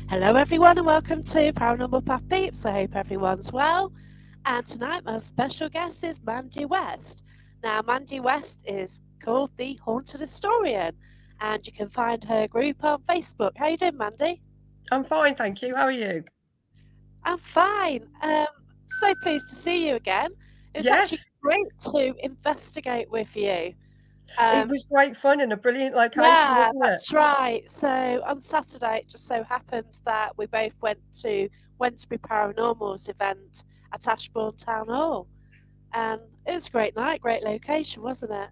Hello, everyone, and welcome to Paranormal Path Peeps. I hope everyone's well. And tonight, my special guest is Mandy West. Now, Mandy West is called the Haunted Historian, and you can find her group on Facebook. How you doing, Mandy? I'm fine, thank you. How are you? I'm fine. So pleased to see you again. It was actually Yes, great to investigate with you. it Um, was great fun and a brilliant location, Yeah, wasn't it? that's right. So on Saturday, it just so happened that we both went to Wensbury Paranormal's event at Ashbourne Town Hall, and it was a great night, great location, wasn't it?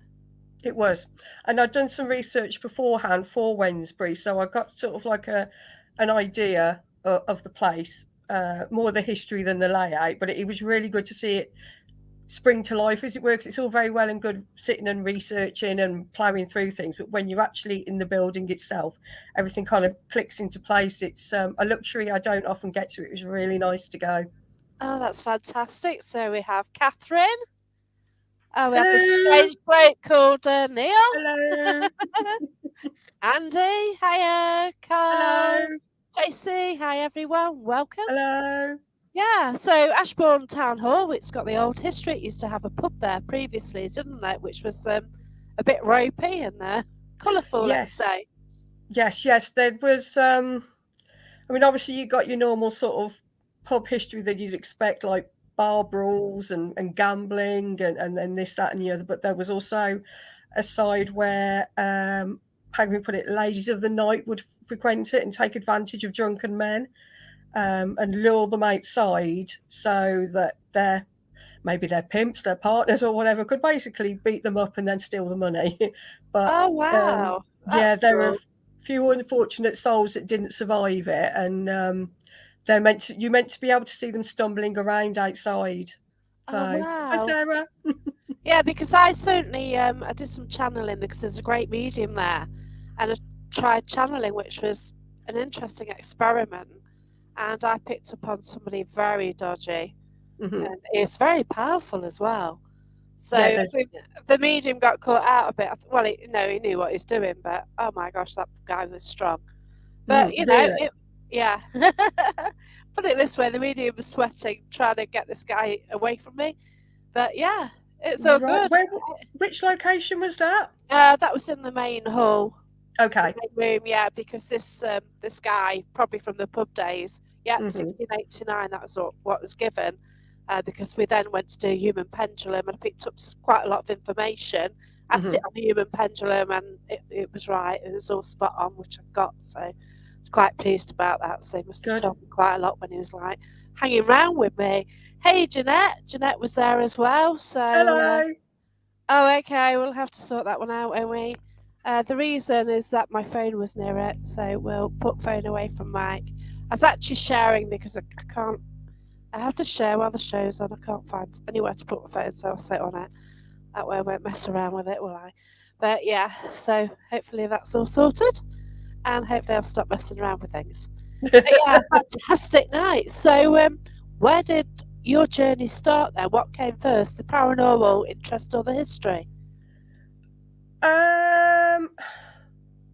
It was. And I'd done some research beforehand for Wednesbury, so I got sort of like an idea of the place, more the history than the layout. But it was really good to see it spring to life as it works. It's all very well and good sitting and researching and ploughing through things, but when you're actually in the building itself, everything kind of clicks into place. It's a luxury I don't often get to. It was really nice to go. Oh, that's fantastic. So we have Catherine. Oh, we have this Hello, strange bloke called Neil. hello, Andy, hiya. Carl, hello, JC, hi everyone. Welcome. hello. Yeah, so Ashbourne Town Hall, it's got the old history. It used to have a pub there previously, didn't it? Which was a bit ropey and colourful, let's Yes, say. yes. There was. I mean, obviously, you got your normal sort of pub history that you'd expect, like bar brawls and gambling and then this, that, and the other. But there was also a side where, how can we put it, ladies of the night would frequent it and take advantage of drunken men, and lure them outside so that maybe their pimps, their partners, or whatever could basically beat them up and then steal the money. But Oh, um, wow. yeah, That's there are a cool. few unfortunate souls that didn't survive it, and you meant to be able to see them stumbling around outside. Oh, So hi, wow. Sarah. Yeah, because I certainly I did some channeling because there's a great medium there, and I tried channeling, which was an interesting experiment, and I picked up on somebody very dodgy, Hmm. and it's very powerful as well. So Yeah, I there's. think the medium got caught out a bit. Well, he knew what he's doing, but oh my gosh, that guy was strong. But Really. yeah. Put it this way, the medium was sweating trying to get this guy away from me. But yeah, it's all Right. good. Which location was that? That was in the main hall, the Okay. main room. Yeah, because this guy, probably from the pub days. Yep, Hmm. 1689. That was what was given. Because we then went to do human pendulum and I picked up quite a lot of information. Asked it Hmm. on the human pendulum and it was right. It was all spot on, which I got. So I was quite pleased about that. So he must have Good. told me quite a lot when he was like hanging around with me. Hey, Jeanette. Jeanette was there as well. So, Hello. oh, okay. We'll have to sort that one out, won't we? The reason is that my phone was near it. So we'll put phone away from mic. I was actually sharing because I can't. I have to share while the show's on. I can't find anywhere to put my phone, so I'll sit on it. That way I won't mess around with it, will I? But yeah, so hopefully that's all sorted, and hopefully I'll stop messing around with things. But yeah, fantastic night. So, where did your journey start then? What came first, the paranormal interest or the history? um.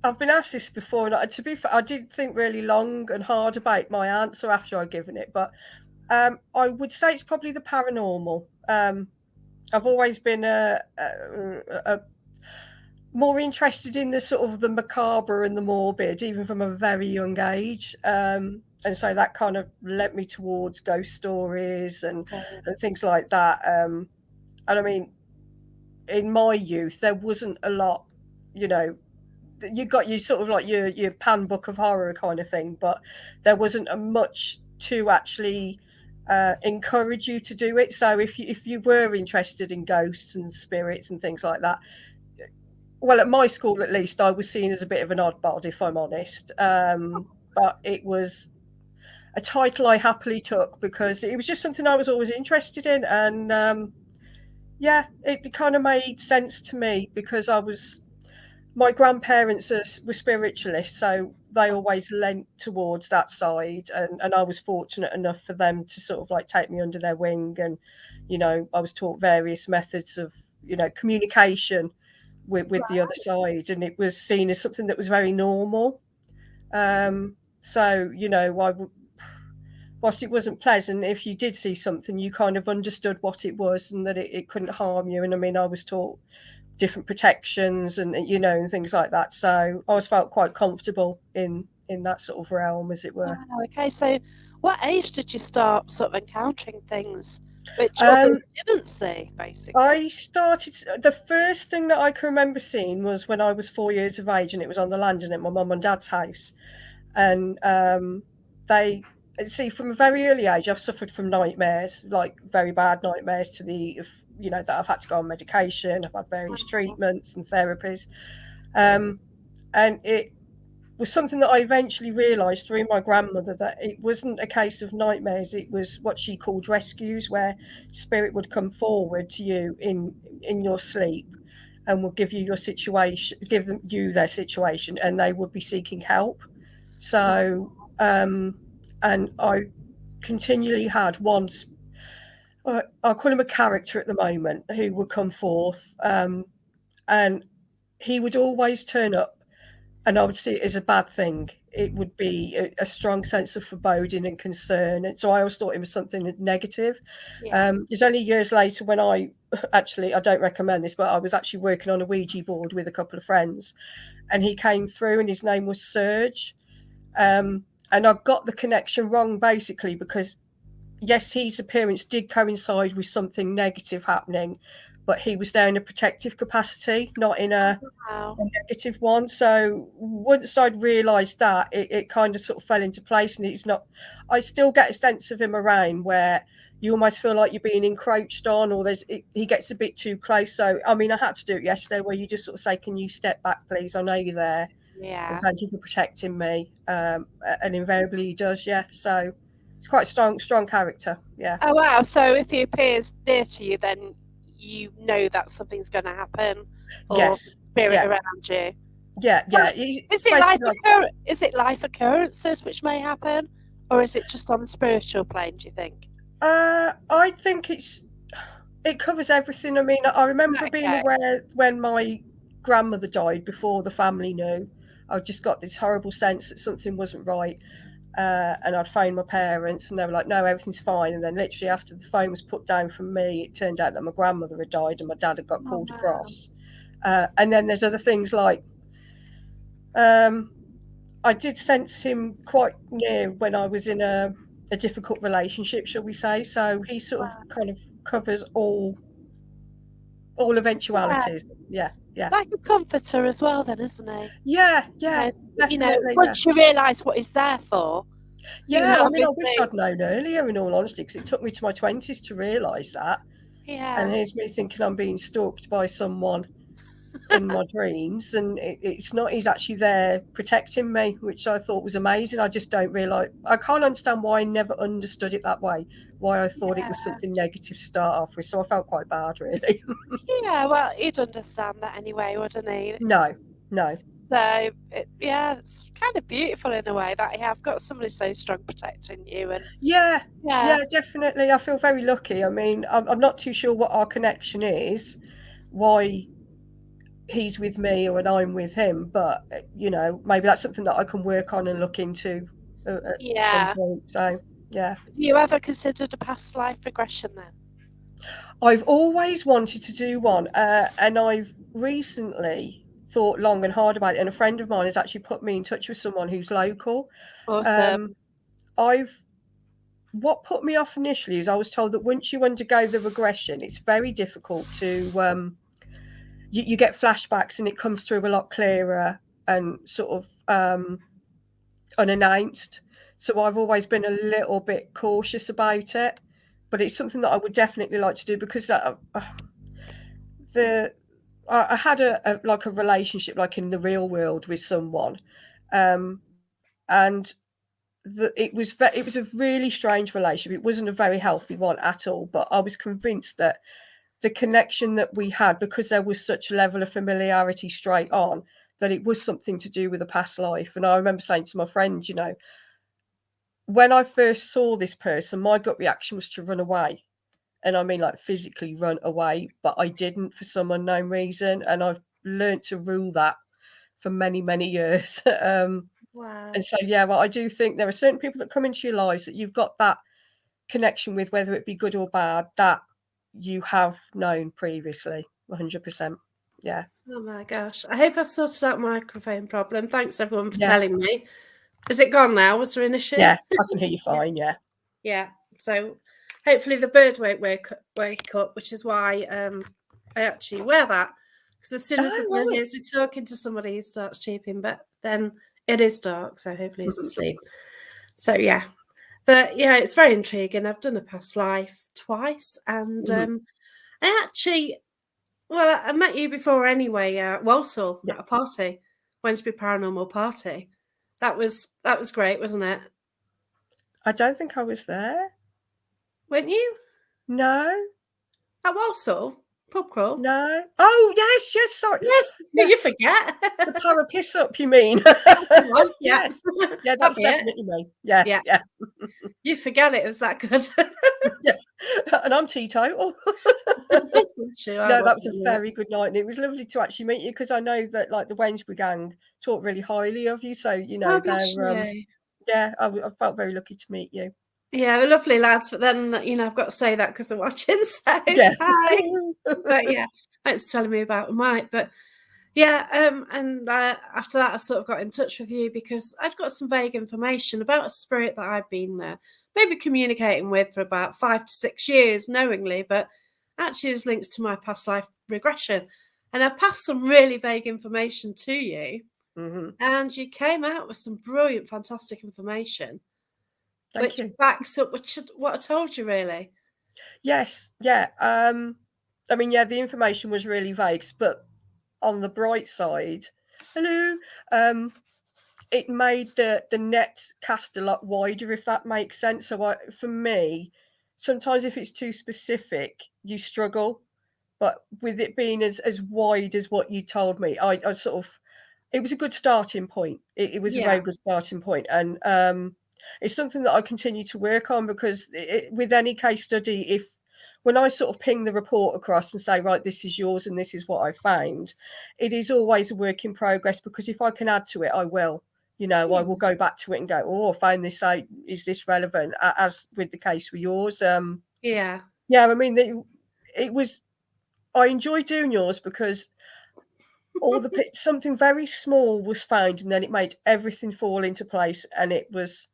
I've been asked this before, and to be fair, I did think really long and hard about my answer after I'd given it, but I would say it's probably the paranormal. I've always been a more interested in the sort of the macabre and the morbid, even from a very young age. And so that kind of led me towards ghost stories Okay. and things like that. And I mean, in my youth, there wasn't a lot, you know, you got you sort of like your pan book of horror kind of thing, but there wasn't a much to actually encourage you to do it. So if you were interested in ghosts and spirits and things like that, well, at my school at least, I was seen as a bit of an oddbod, if I'm honest. But it was a title I happily took because it was just something I was always interested in, and yeah, it kind of made sense to me because I was my grandparents were spiritualists, so they always lent towards that side, and I was fortunate enough for them to sort of like take me under their wing, and I was taught various methods of communication with the other Right. side, and it was seen as something that was very normal. So, whilst it wasn't pleasant, if you did see something, you kind of understood what it was and that it couldn't harm you. And I mean, I was taught different protections and things like that. So I always felt quite comfortable in that sort of realm, as it were. Wow, okay, so what age did you start sort of encountering things which others Um, didn't see, basically? I started. The first thing that I can remember seeing was when I was 4 years of age, and it was on the landing at my mum and dad's house. And they see, from a very early age, I've suffered from nightmares, like very bad nightmares, to that I've had to go on medication. I've had various Wow. treatments and therapies, um, and it was something that I eventually realised through my grandmother, that it wasn't a case of nightmares. It was what she called rescues, where spirit would come forward to you in your sleep and will give you your situation, you their situation, and they would be seeking help. So, Right. and I continually had one. I'll call him a character at the moment, who would come forth, and he would always turn up, and I would see it as a bad thing. It would be a strong sense of foreboding and concern, and so I always thought it was something negative. Yeah. It was only years later when I actually, I don't recommend this, but I was actually working on a Ouija board with a couple of friends, and he came through, and his name was Serge. And I got the connection wrong, basically, because yes, his appearance did coincide with something negative happening, but he was there in a protective capacity, not in Wow. a negative one. So once I'd realised that, it kind of sort of fell into place. And it's not, I still get a sense of him around where you almost feel like you're being encroached on, or he gets a bit too close. So, I mean, I had to do it yesterday, where you just sort of say, can you step back, please? I know you're there. And Yeah. thank you for protecting me. And invariably he does, yeah. So it's quite strong character, yeah. Oh wow. So if he appears near to you, then you know that something's going to happen, or the Yes, spirit yeah, around you. yeah. Well, He's is it basically like, is it life occurrences which may happen, or is it just on the spiritual plane? Do you think? I think it covers everything. I mean, I remember being Okay. aware when my grandmother died, before the family knew. I just got this horrible sense that something wasn't right. And I'd phoned my parents, and they were like, no, everything's fine. And then literally after the phone was put down from me, it turned out that my grandmother had died and my dad had got Oh called wow. across. And then there's other things like, um, I did sense him quite near when I was in a difficult relationship, shall we say. So he sort of kind of covers all Yeah, eventualities. Yeah, yeah. like a comforter as well, then, isn't he? Yeah, yeah, You definitely, yeah. once you realise what he's there for, Yeah, I mean, I wish obviously, I'd known earlier, in all honesty, because it took me to my 20s to realise that. And yeah, here's me thinking I'm being stalked by someone in my dreams, and it's not. He's actually there protecting me, which I thought was amazing. I just don't realise. I can't understand why I never understood it that way. Why I thought it was yeah, something negative to start off with. So I felt quite bad, really. yeah. Well, he'd understand that anyway, wouldn't he? No, no. So, yeah, it's kind of beautiful in a way that you have got somebody so strong protecting you, and Yeah, yeah, yeah, definitely. I feel very lucky. I mean, I'm not too sure what our connection is, why he's with me or and I'm with him, but maybe that's something that I can work on and look into at some yeah. point. So, yeah. Have you ever considered a past life regression then? I've always wanted to do one, and I've recently thought long and hard about it. And a friend of mine has actually put me in touch with someone who's local. Awesome. Um, I've What put me off initially is I was told that once you undergo the regression, it's very difficult to you get flashbacks and it comes through a lot clearer and sort of unannounced. So I've always been a little bit cautious about it, but it's something that I would definitely like to do, because the I had a relationship, like in the real world, with someone, and it was a really strange relationship. It wasn't a very healthy one at all. But I was convinced that the connection that we had, because there was such a level of familiarity straight on, that it was something to do with a past life. And I remember saying to my friend, when I first saw this person, my gut reaction was to run away. And I mean, like, physically run away, but I didn't, for some unknown reason. And I've learned to rule that for many, many years. Wow. And so, yeah, well, I do think there are certain people that come into your lives that you've got that connection with, whether it be good or bad, that you have known previously. 100%. Yeah. Oh my gosh. I hope I've sorted out my microphone problem. Thanks everyone for Yeah. telling me. Is it gone now? Was there an issue? Yeah. I can hear you Yeah. fine. Yeah. Yeah. So hopefully the bird won't wake up, which is why I actually wear that. Because as soon as the Oh, bird right. hears me talking to somebody, he starts cheeping. But then it is dark, so hopefully he's asleep. So yeah. But yeah, it's very intriguing. I've done a past life twice, and I actually, well, I met you before anyway, Walsall Yeah. at a party, Wednesday Paranormal party. That was great, wasn't it? I don't think I was there. Weren't you No. at Walsall pub crawl? No. Oh, yes. Yes. Sorry. Yes, Yes. you forget. The para piss up, you mean? That's the one. Yeah, Yes. Yeah, that that'd was be it. definitely me. Yeah. Yeah, Yeah. you forget it was that good. Yeah. And I'm teetotal. Sure, I No, that was wasn't. a Yeah. very good night, and it was lovely to actually meet you because I know that like the Wednesbury gang talk really highly of you. So Oh, they're bless you. yeah, I felt very lucky to meet you. Yeah, we're lovely lads, but then I've got to say that because I'm watching. So Yeah. hi. But yeah, thanks for telling me about Mike. But yeah, and after that, I sort of got in touch with you because I'd got some vague information about a spirit that I'd been maybe communicating with for about 5 to 6 years, knowingly, but actually it was linked to my past life regression. And I passed some really vague information to you, Hmm. and you came out with some brilliant, fantastic information, Thank which you. backs up what I told you, really. Yes. Yeah. I mean, yeah, the information was really vague, but on the bright side, hello. It made the net cast a lot wider, if that makes sense. So for me, sometimes if it's too specific, you struggle. But with it being as wide as what you told me, I sort of it was a good starting point. It was a very Yeah, good starting point, and it's something that I continue to work on because with any case study, if when I sort of ping the report across and say, right, this is yours and this is what I found, it is always a work in progress because if I can add to it, I will. I will yeah, go back to it and go, oh, I found this out. Is this relevant? As with the case with yours, yeah, yeah, I mean, it was. I enjoy doing yours because something very small was found, and then it made everything fall into place, and it was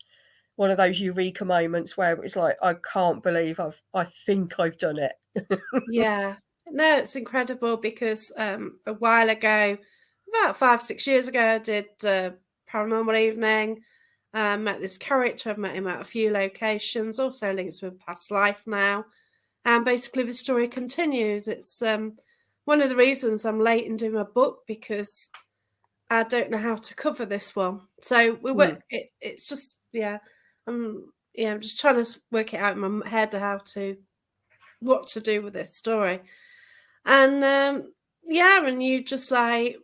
one of those eureka moments where it's like, I can't believe I think I've done it. yeah. No, it's incredible because a while ago, about 5, 6 years ago, I did paranormal evening. Met this character. I've met him at a few locations. Also links with past life now, and basically the story continues. It's one of the reasons I'm late in doing my book because I don't know how to cover this one. So we Mm, work. It's just I'm just trying to work it out in my head how to what to do with this story. And yeah, and you just like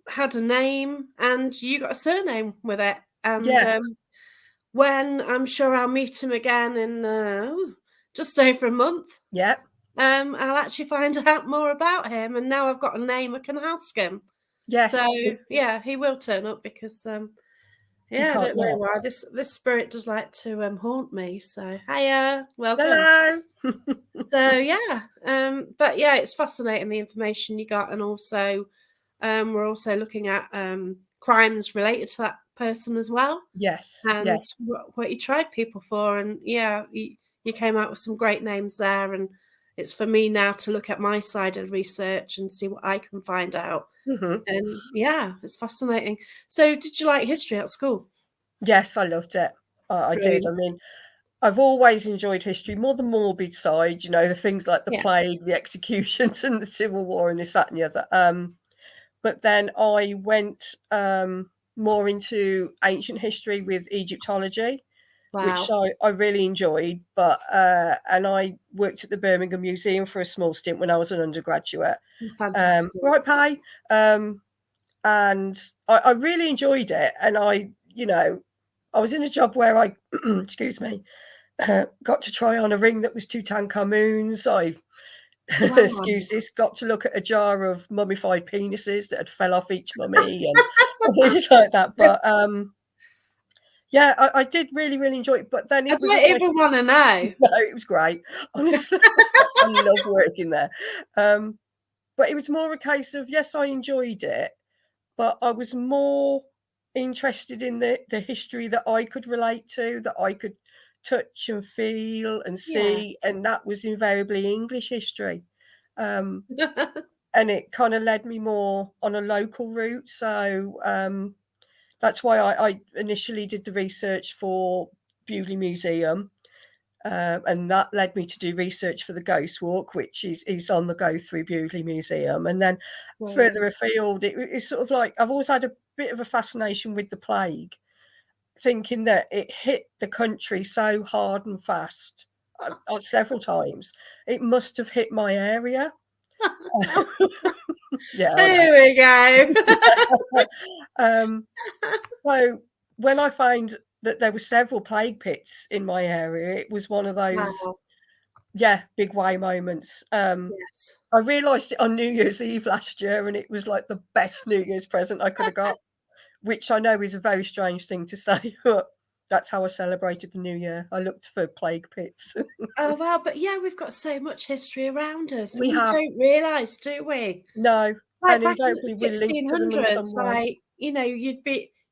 had a name and you got a surname with it. And yes. when I'm sure I'll meet him again in just over a month, Yeah. I'll actually find out more about him. And now I've got a name, I can ask him. So Yes. yeah, he will turn up because You yeah, I can't don't know not. why this spirit does like to haunt me. So hiya, welcome. Hello. So yeah, but yeah, it's fascinating the information you got, and also we're also looking at crimes related to that person as well, Yes. and Yes. what you tried people for, and yeah, you came out with some great names there, and it's for me now to look at my side of the research and see what I can find out, Hmm. and yeah, it's fascinating. So, did you like history at school? Yes, I loved it. I did. I Brilliant. mean, I've always enjoyed history, more the morbid side, the things like the Yeah. plague, the executions, and the Civil War, and this, that, and the other. But then I went more into ancient history with Egyptology, which Wow. I really enjoyed. But and I worked at the Birmingham Museum for a small stint when I was an undergraduate. Fantastic. Right pay, and I really enjoyed it. And I was in a job where I, excuse me, got to try on a ring that was Tutankhamun's. I Wow. excuse this, got to look at a jar of mummified penises that had fell off each mummy and things like that. But Yeah, I did really, really enjoy it, but then I it was don't almost even want to know. no, it was great. Honestly, I love working there. But it was more a case of, yes, I enjoyed it, but I was more interested in the history that I could relate to, that I could touch and feel and Yeah. see, and that was invariably English history. And it kind of led me more on a local route. So that's why I initially did the research for Bewley Museum. And that led me to do research for the Ghost Walk, which is on the go through Bewley Museum. And then Brilliant. further afield, it's sort of like I've always had a bit of a fascination with the plague, thinking that it hit the country so hard and fast several times. It must have hit my area. Yeah, I know. Here we go. So when I found that there were several plague pits in my area, it was one of those, Wow. yeah, big way moments. Yes. I realised it on New Year's Eve last year, and it was like the best New Year's present I could have got, which I know is a very strange thing to say, but that's how I celebrated the New Year. I looked for plague pits. Oh, well, but yeah, we've got so much history around us, and We we have don't realise, do we? no, Like and back in the invariably we link to them in 1600s, some way. like,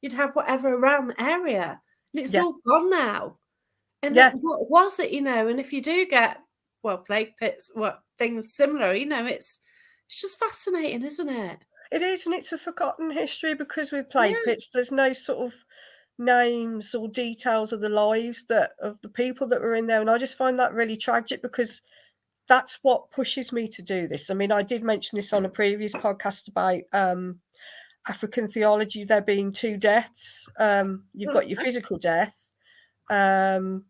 you'd have whatever around the area, and it's Yeah, all gone now. And that yeah, what was it, and if you do get, well, plague pits, what things similar, it's just fascinating, isn't it? it is, and it's a forgotten history because with plague Yeah. pits, there's no sort of names or details of the lives that of the people that were in there, and I just find that really tragic because that's what pushes me to do this. I mean, I did mention this on a previous podcast about African theology, there being two deaths. You've got your physical death, um,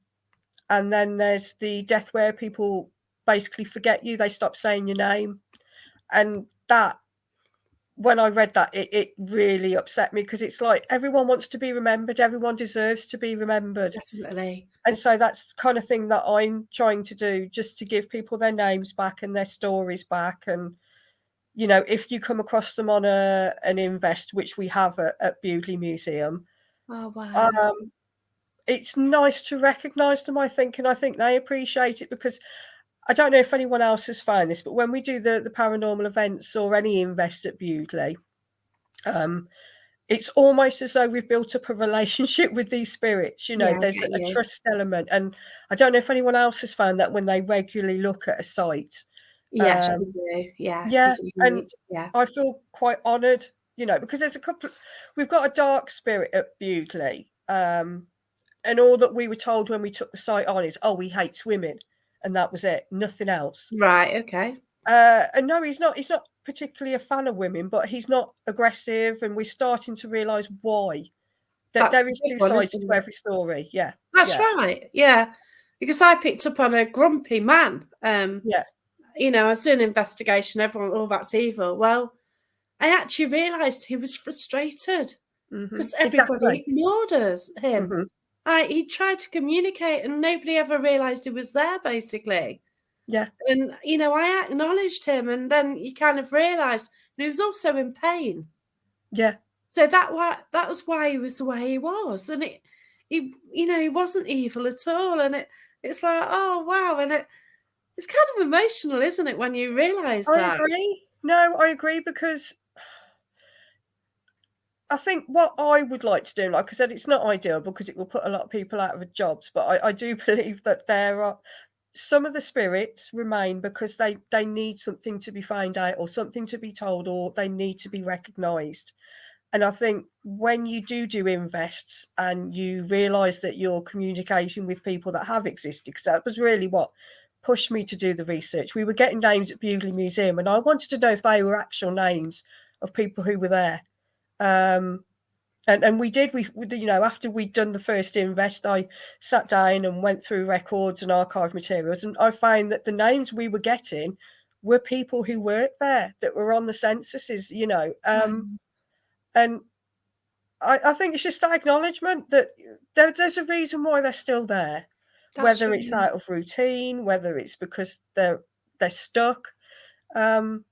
and then there's the death where people basically forget you, they stop saying your name. And that, when I read that, it really upset me because it's like everyone wants to be remembered, everyone deserves to be remembered. Definitely. And so that's the kind of thing that I'm trying to do, just to give people their names back and their stories back. And, if you come across them on an invest, which we have at Bewley Museum, Oh, wow. um, it's nice to recognise them, I think, and I think they appreciate it because I don't know if anyone else has found this, but when we do the paranormal events or any invest at Bewley, it's almost as though we've built up a relationship with these spirits. Yeah, I There's get a you. trust element, and I don't know if anyone else has found that when they regularly look at a site. Yes, you Um, do. Yeah, you yeah, do and need, yeah. I feel quite honoured, because there's a couple. We've got a dark spirit at Bewley, and all that we were told when we took the site on is, "Oh, he hates women," and that was it, nothing else. Right, okay. And no, he's not. He's not particularly a fan of women, but he's not aggressive, and we're starting to realise why. That That's there a is big two one, sides isn't to it? every story. Yeah, That's yeah, right, yeah. Because I picked up on a grumpy man, yeah. I was doing an investigation, everyone, "Oh, that's evil." Well, I actually realised he was frustrated because everybody Exactly. ignored him. hmm He tried to communicate and nobody ever realised he was there, basically. Yeah, And, I acknowledged him and then you kind of realised and he was also in pain. yeah, So that was why he was the way he was. And he wasn't evil at all. And it's like, oh wow. And it's kind of emotional, isn't it, when you realise I that? agree. No, I agree because I think what I would like to do, like I said, it's not ideal because it will put a lot of people out of jobs, but I do believe that there are some of the spirits remain because they need something to be found out or something to be told or they need to be recognised. And I think when you do invests and you realise that you're communicating with people that have existed, because that was really what pushed me to do the research. We were getting names at Bewley Museum, and I wanted to know if they were actual names of people who were there. Um, and we did. After we'd done the first invest, I sat down and went through records and archive materials, and I found that the names we were getting were people who worked there that were on the censuses. Wow, And I think it's just that acknowledgement that there's a reason why they're still there, that's whether it's right. out of routine, whether it's because they're stuck. Um,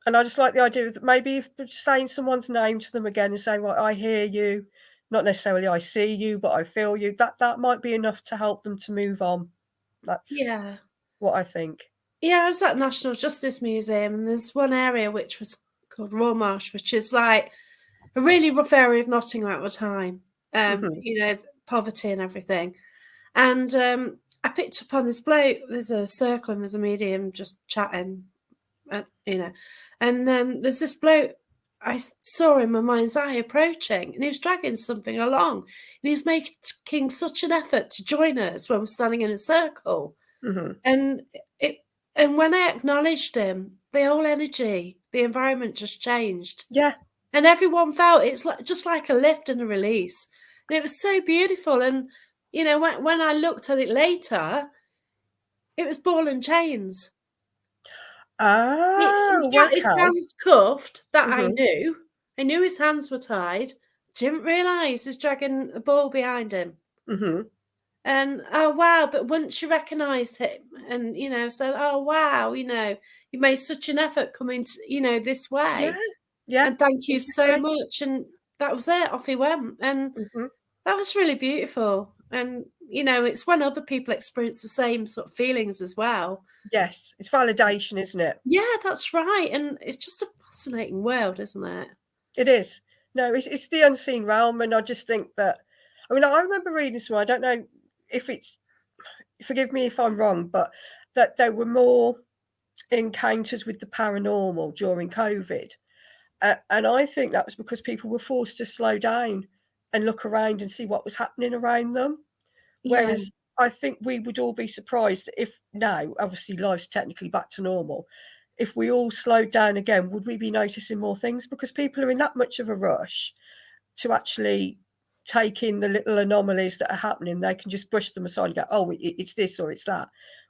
and I just like the idea that maybe if just saying someone's name to them again and saying, "Well, I hear you. not necessarily I see you, but I feel you. That might be enough to help them to move on. That's Yeah. what I think. Yeah, I was at National Justice Museum, and there's one area which was called Rawmarsh, which is like a really rough area of Nottingham at the time. Hmm. Poverty and everything. And I picked up on this bloke. There's a circle and there's a medium just chatting, and there's this bloke. I saw in my mind's eye approaching, and he was dragging something along, and he's making such an effort to join us when we're standing in a circle. Hmm. And it, and when I acknowledged him, the whole energy, the environment just changed, Yeah. and everyone felt it's like just like a lift and a release, and it was so beautiful. And when I looked at it later, it was ball and chains. He Oh, had his okay. hands cuffed, that I Hmm. knew. I knew his hands were tied. Didn't realise he was dragging a ball behind him. Hmm. And oh wow! But once you recognised him, and said, "Oh wow, you made such an effort coming to this Yeah. way, Yeah. and thank you so Exactly. much." And that was it. Off he went, and Hmm. that was really beautiful. And it's when other people experience the same sort of feelings as well. Yes. It's validation, isn't it? Yeah, that's right. And it's just a fascinating world, isn't it? It is. No, it's the unseen realm, and I just think that. I mean, I remember reading somewhere. I don't know if it's. Forgive me if I'm wrong, but that there were more encounters with the paranormal during COVID, and I think that was because people were forced to slow down and look around and see what was happening around them. Yeah, Whereas I think we would all be surprised if now, obviously, life's technically back to normal. If we all slowed down again, would we be noticing more things? Because people are in that much of a rush to actually take in the little anomalies that are happening. They can just brush them aside and go, oh, it's this or it's that.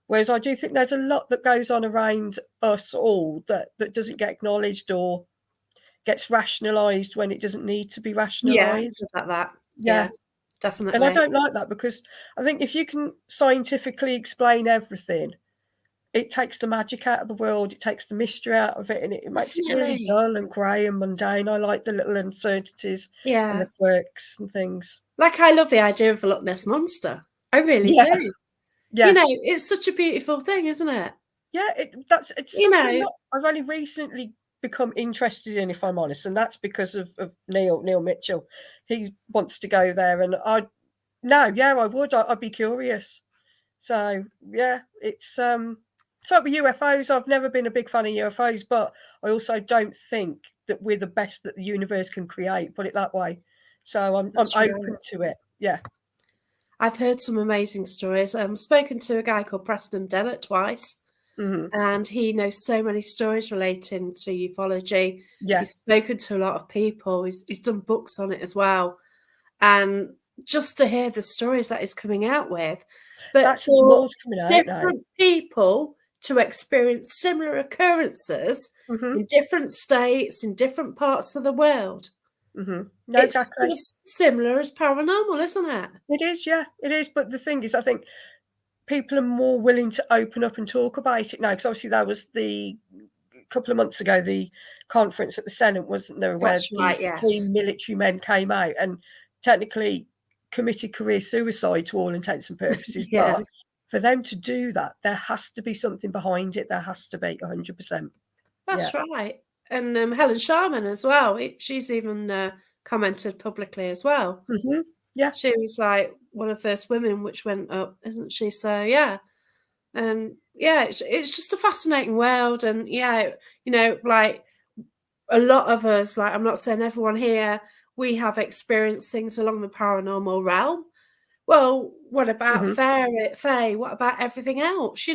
Whereas I do think there's a lot that goes on around us all that doesn't get acknowledged or gets rationalized when it doesn't need to be yeah, rationalized. just like that. Yeah. Yeah, And I definitely. don't like that, because I think if you can scientifically explain everything, it takes the magic out of the world, it takes the mystery out of it, and it makes it really Definitely. dull and grey and mundane. I like the little uncertainties and Yeah. the quirks and things. Like, I love the idea of a Loch Ness Monster. I really Yeah, do. yeah, It's such a beautiful thing, isn't it? yeah. It's You something know? that I've only recently become interested in, if I'm honest, and that's because of Neil Mitchell. He wants to go there, and I no, yeah, I would. I'd be curious. So yeah, it's like with UFOs. I've never been a big fan of UFOs, but I also don't think that we're the best that the universe can create. Put it that way. So I'm That's open right. to it. Yeah. I've heard some amazing stories. Spoken to a guy called Preston Dennett twice, Hmm. and he knows so many stories relating to ufology. Yeah. He's spoken to a lot of people. He's done books on it as well. And just to hear the stories that he's coming out with, but That's for more's coming out now. different people to experience similar occurrences Hmm. in different states, in different parts of the world, Hmm. No, it's exactly. just similar as paranormal, isn't it? It is. Yeah, it is. But the thing is, I think people are more willing to open up and talk about it now, because obviously that was the couple of months ago, the conference at the Senate, wasn't there, where That's right, these three yes. military men came out and technically committed career suicide to all intents and purposes. Yeah, But for them to do that, there has to be something behind it. There has to be 100%. Yeah. that's right. And Helen Sharman as well. She's even commented publicly as well. Hmm. Yeah. She was like one of the first women which went up, isn't she? So yeah. And yeah, it's just a fascinating world. And yeah, like a lot of us, like I'm not saying everyone here, we have experienced things along the paranormal realm. Well, what about Hmm. Faye? What about everything else?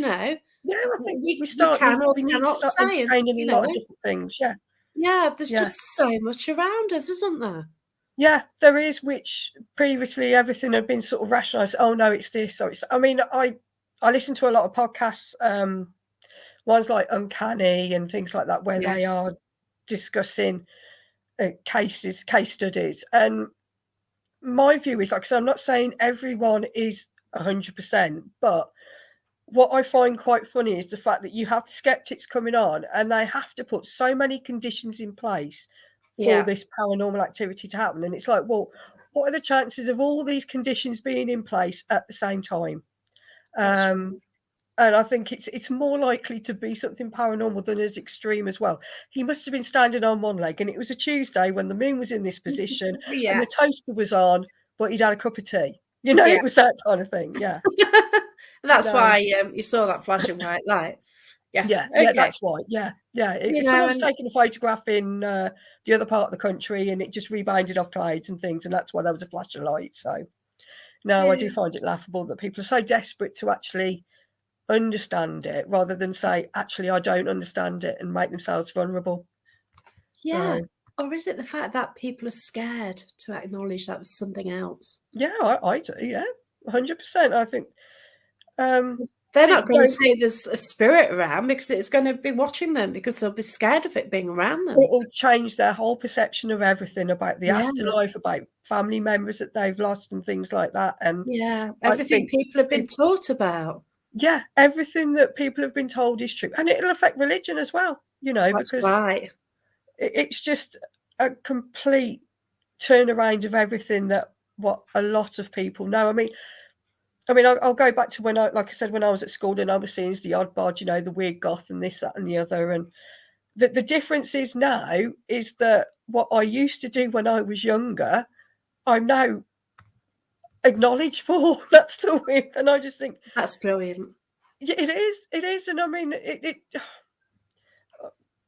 Yeah. I think We can or we need to cannot start say, and entertaining a lot of different things. Yeah. yeah, there's Yeah. just so much around us, isn't there? Yeah, there is, which previously everything had been sort of rationalized. Oh no, it's this or it's. I mean, I listen to a lot of podcasts, ones like Uncanny and things like that, where they Yes. are discussing case studies. And my view is, like I said, I'm not saying everyone is 100%, but what I find quite funny is the fact that you have skeptics coming on, and they have to put so many conditions in place for Yeah. this paranormal activity to happen. And it's like, well, what are the chances of all these conditions being in place at the same time? And I think it's more likely to be something paranormal than as extreme as well. He must have been standing on one leg, and it was a Tuesday when the moon was in this position and Yeah. the toaster was on, but he'd had a cup of tea. You know, Yeah. it was that kind of thing. Yeah. That's No. why you saw that flashing white light. Yes. Yeah, Okay. yeah, that's right. Yeah, yeah. If someone was taking a photograph in the other part of the country and it just rebounded off clouds and things, and that's why there was a flash of light. So, no, I do find it laughable that people are so desperate to actually understand it rather than say, actually, I don't understand it, and make themselves vulnerable. Yeah. Or is it the fact that people are scared to acknowledge that was something else? Yeah, I do. Yeah, 100%. I think. They're not going to say there's a spirit around because it's going to be watching them because they'll be scared of it being around them. It'll change their whole perception of everything about the afterlife, about family members that they've lost and things like that. And everything people have been taught about. Yeah, everything that people have been told is true. And it'll affect religion as well, you know, That's because right. It's just a complete turnaround of everything that what a lot of people know. I mean, I'll go back to when like I said, when I was at school and I was seeing the odd bod, you know, the weird goth and this, that, and the other. And the difference is now is that what I used to do when I was younger, I'm now acknowledged for. That's the weird. And I just think that's brilliant. It is. And I mean,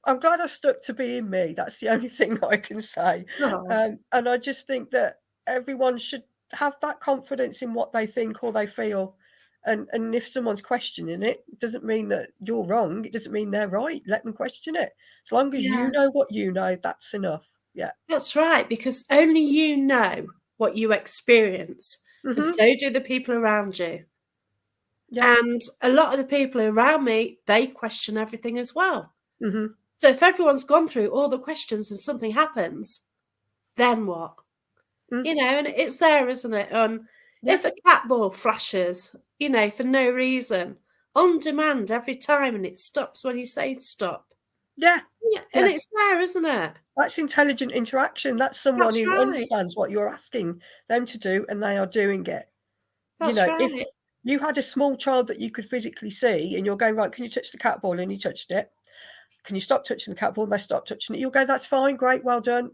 I'm glad I stuck to being me. That's the only thing I can say. And I just think that everyone should have that confidence in what they think or they feel. And if someone's questioning it, it doesn't mean that you're wrong. It doesn't mean they're right. Let them question it. As long as you know what you know, that's enough. Yeah. That's right, because only you know what you experience, and so do the people around you. Yeah. And a lot of the people around me, they question everything as well. So if everyone's gone through all the questions and something happens, then what? You know, and it's there, isn't it? If a cat ball flashes, you know, for no reason, on demand every time, and it stops when you say stop. Yeah. And it's there, isn't it? That's intelligent interaction. That's someone who understands what you're asking them to do, and they are doing it. That's you know, right. If you had a small child that you could physically see, and you're going, right, can you touch the cat ball? And you touched it. Can you stop touching the cat ball? And they stop touching it. You'll go, that's fine, great, well done.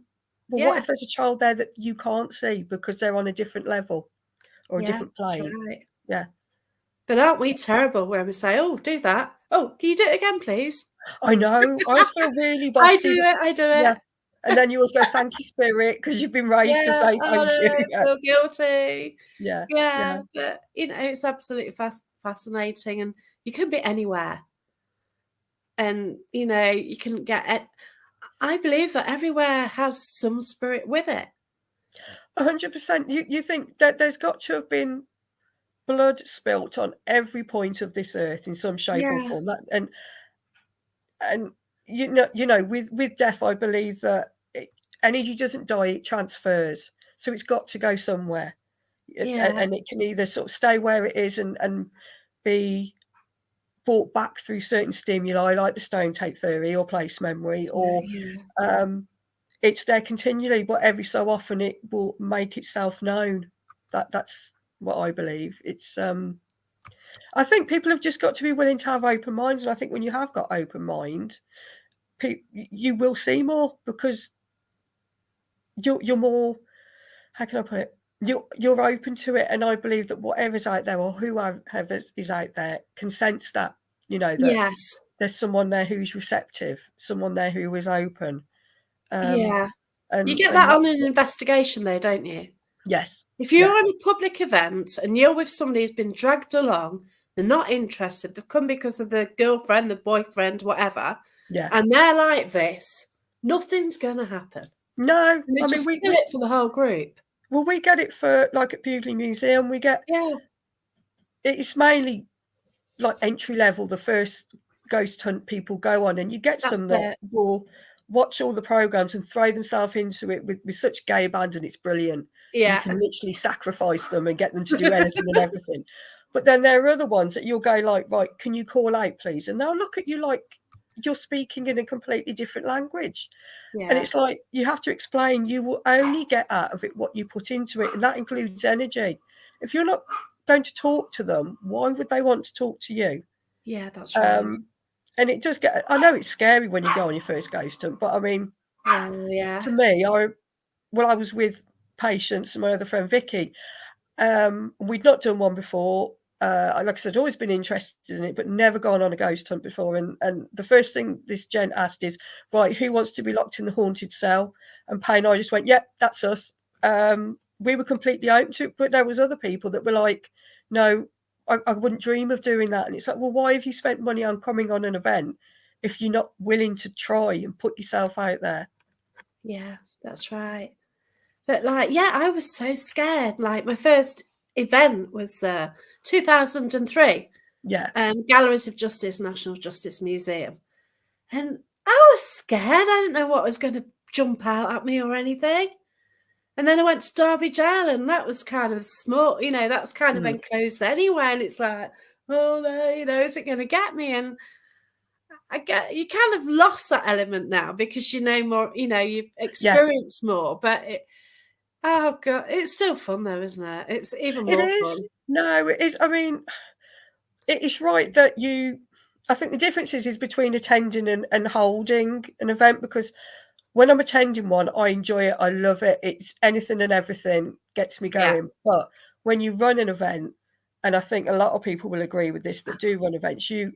Well, what if there's a child there that you can't see because they're on a different level or a different plane? That's right. Yeah. But aren't we terrible when we say, oh, do that? Oh, can you do it again, please? I know. I feel really bad. I do it. Yeah. And then you always go, thank you, Spirit, because you've been raised to say thank you. I feel guilty. Yeah. But, you know, it's absolutely fascinating. And you can be anywhere. And, you know, you can get it. I believe that everywhere has some spirit with it. 100%. You think that there's got to have been blood spilt on every point of this earth in some shape or form. And you know, with death, I believe that energy doesn't die; it transfers. So it's got to go somewhere, and it can either sort of stay where it is and be brought back through certain stimuli, like the stone tape theory or place memory, or it's there continually, but every so often it will make itself known. That's what I believe. It's I think people have just got to be willing to have open minds, and I think when you have got open mind, you will see more because you're more, how can I put it? You're open to it, and I believe that whatever's out there or whoever is out there can sense that, you know, that there's someone there who's receptive, someone there who is open. And you get that on an investigation though, don't you? Yes. If you're on a public event and you're with somebody who's been dragged along, they're not interested, they've come because of the girlfriend, the boyfriend, whatever, and they're like this, nothing's going to happen. No. I mean, we get it for the whole group. Well, we get it for, like, at Bewdley Museum, we get... It's mainly, like, entry level, the first ghost hunt people go on, and you get some that will watch all the programs and throw themselves into it with such gay abandon. It's brilliant. You can literally sacrifice them and get them to do anything and everything. But then there are other ones that you'll go like, right, can you call out, please? And they'll look at you like you're speaking in a completely different language. And Yeah. it's like you have to explain you will only get out of it what you put into it, and that includes energy. If you're not going to talk to them, why would they want to talk to you? Yeah, that's right. Um, and it does get, I know it's scary when you go on your first ghost hunt, but I mean, Well, yeah. for me, I was with Patience and my other friend Vicky. We'd not done one before. Like I said, always been interested in it, but never gone on a ghost hunt before. And the first thing this gent asked is, right, who wants to be locked in the haunted cell? And Pay and I just went, yep, that's us. We were completely open to it, but there was other people that were like, no, I wouldn't dream of doing that. And it's like, well, why have you spent money on coming on an event if you're not willing to try and put yourself out there? Yeah, that's right. But like, yeah, I was so scared. Like my first event was 2003, Yeah, Galleries of Justice, National Justice Museum. And I was scared. I didn't know what was going to jump out at me or anything. And then I went to Derby Jail, and that was kind of small, that's kind of mm, enclosed anyway. And it's like, oh no, is it going to get me? And you kind of lost that element now because you know more, you've yeah, experienced more. But oh god, it's still fun though, isn't it? It's even it more is. fun. No, it is. I mean, it is right that I think the difference is between attending and holding an event, because when I'm attending one, I enjoy it. I love it. It's anything and everything gets me Yeah, going. But when you run an event, and I think a lot of people will agree with this that do run events, you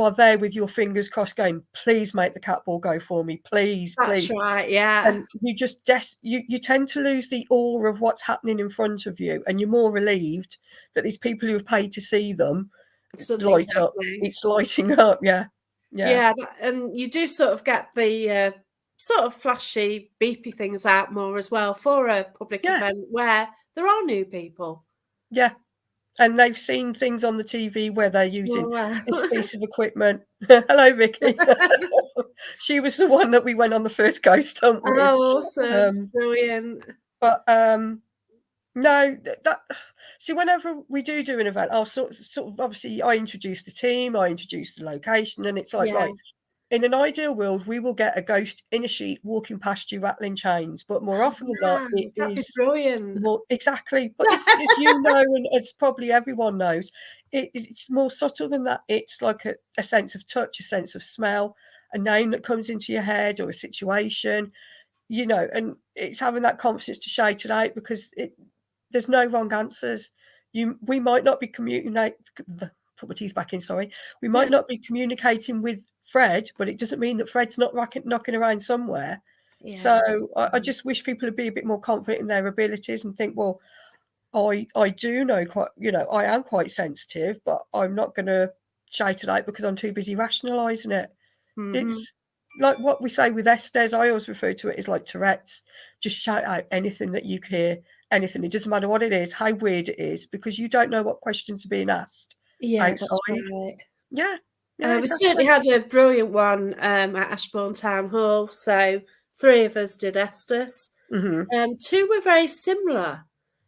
are there with your fingers crossed going, please make the cat ball go for me. Please, that's please. right. Yeah, And you just you tend to lose the awe of what's happening in front of you, and you're more relieved that these people who have paid to see them something's light up. happening. It's lighting up, yeah. Yeah. Yeah, and you do sort of get the sort of flashy, beepy things out more as well for a public Yeah, event where there are new people. yeah. And they've seen things on the TV where they're using Oh, wow. this piece of equipment. Hello, Vicky. She was the one that we went on the first ghost hunt with. Oh, awesome. Um, Brilliant. but no, that see, whenever we do an event, I'll sort of obviously I introduce the team, I introduce the location, and it's like, Yeah. right, in an ideal world, we will get a ghost in a sheet walking past you rattling chains, but more Oh, often than not, wow. it That'd be is brilliant. more exactly. But it's as you know, and it's probably everyone knows, it's more subtle than that. It's like a sense of touch, a sense of smell, a name that comes into your head or a situation, and it's having that confidence to shout it out because there's no wrong answers. We might not be put my teeth back in, sorry. We might not be communicating with Fred, but it doesn't mean that Fred's not knocking around somewhere. Yeah, So that's I right. just wish people would be a bit more confident in their abilities and think, well, I do know quite, I am quite sensitive, but I'm not going to shout it out because I'm too busy rationalising it. Mhm. It's like what we say with Estes. I always refer to it as like Tourette's. Just shout out anything that you hear, anything. It doesn't matter what it is, how weird it is, because you don't know what questions are being asked Yeah, that's outside. right. Yeah, yeah, We exactly. certainly had a brilliant one at Ashbourne Town Hall. So 3 of us did Estes. Hmm. 2 were very similar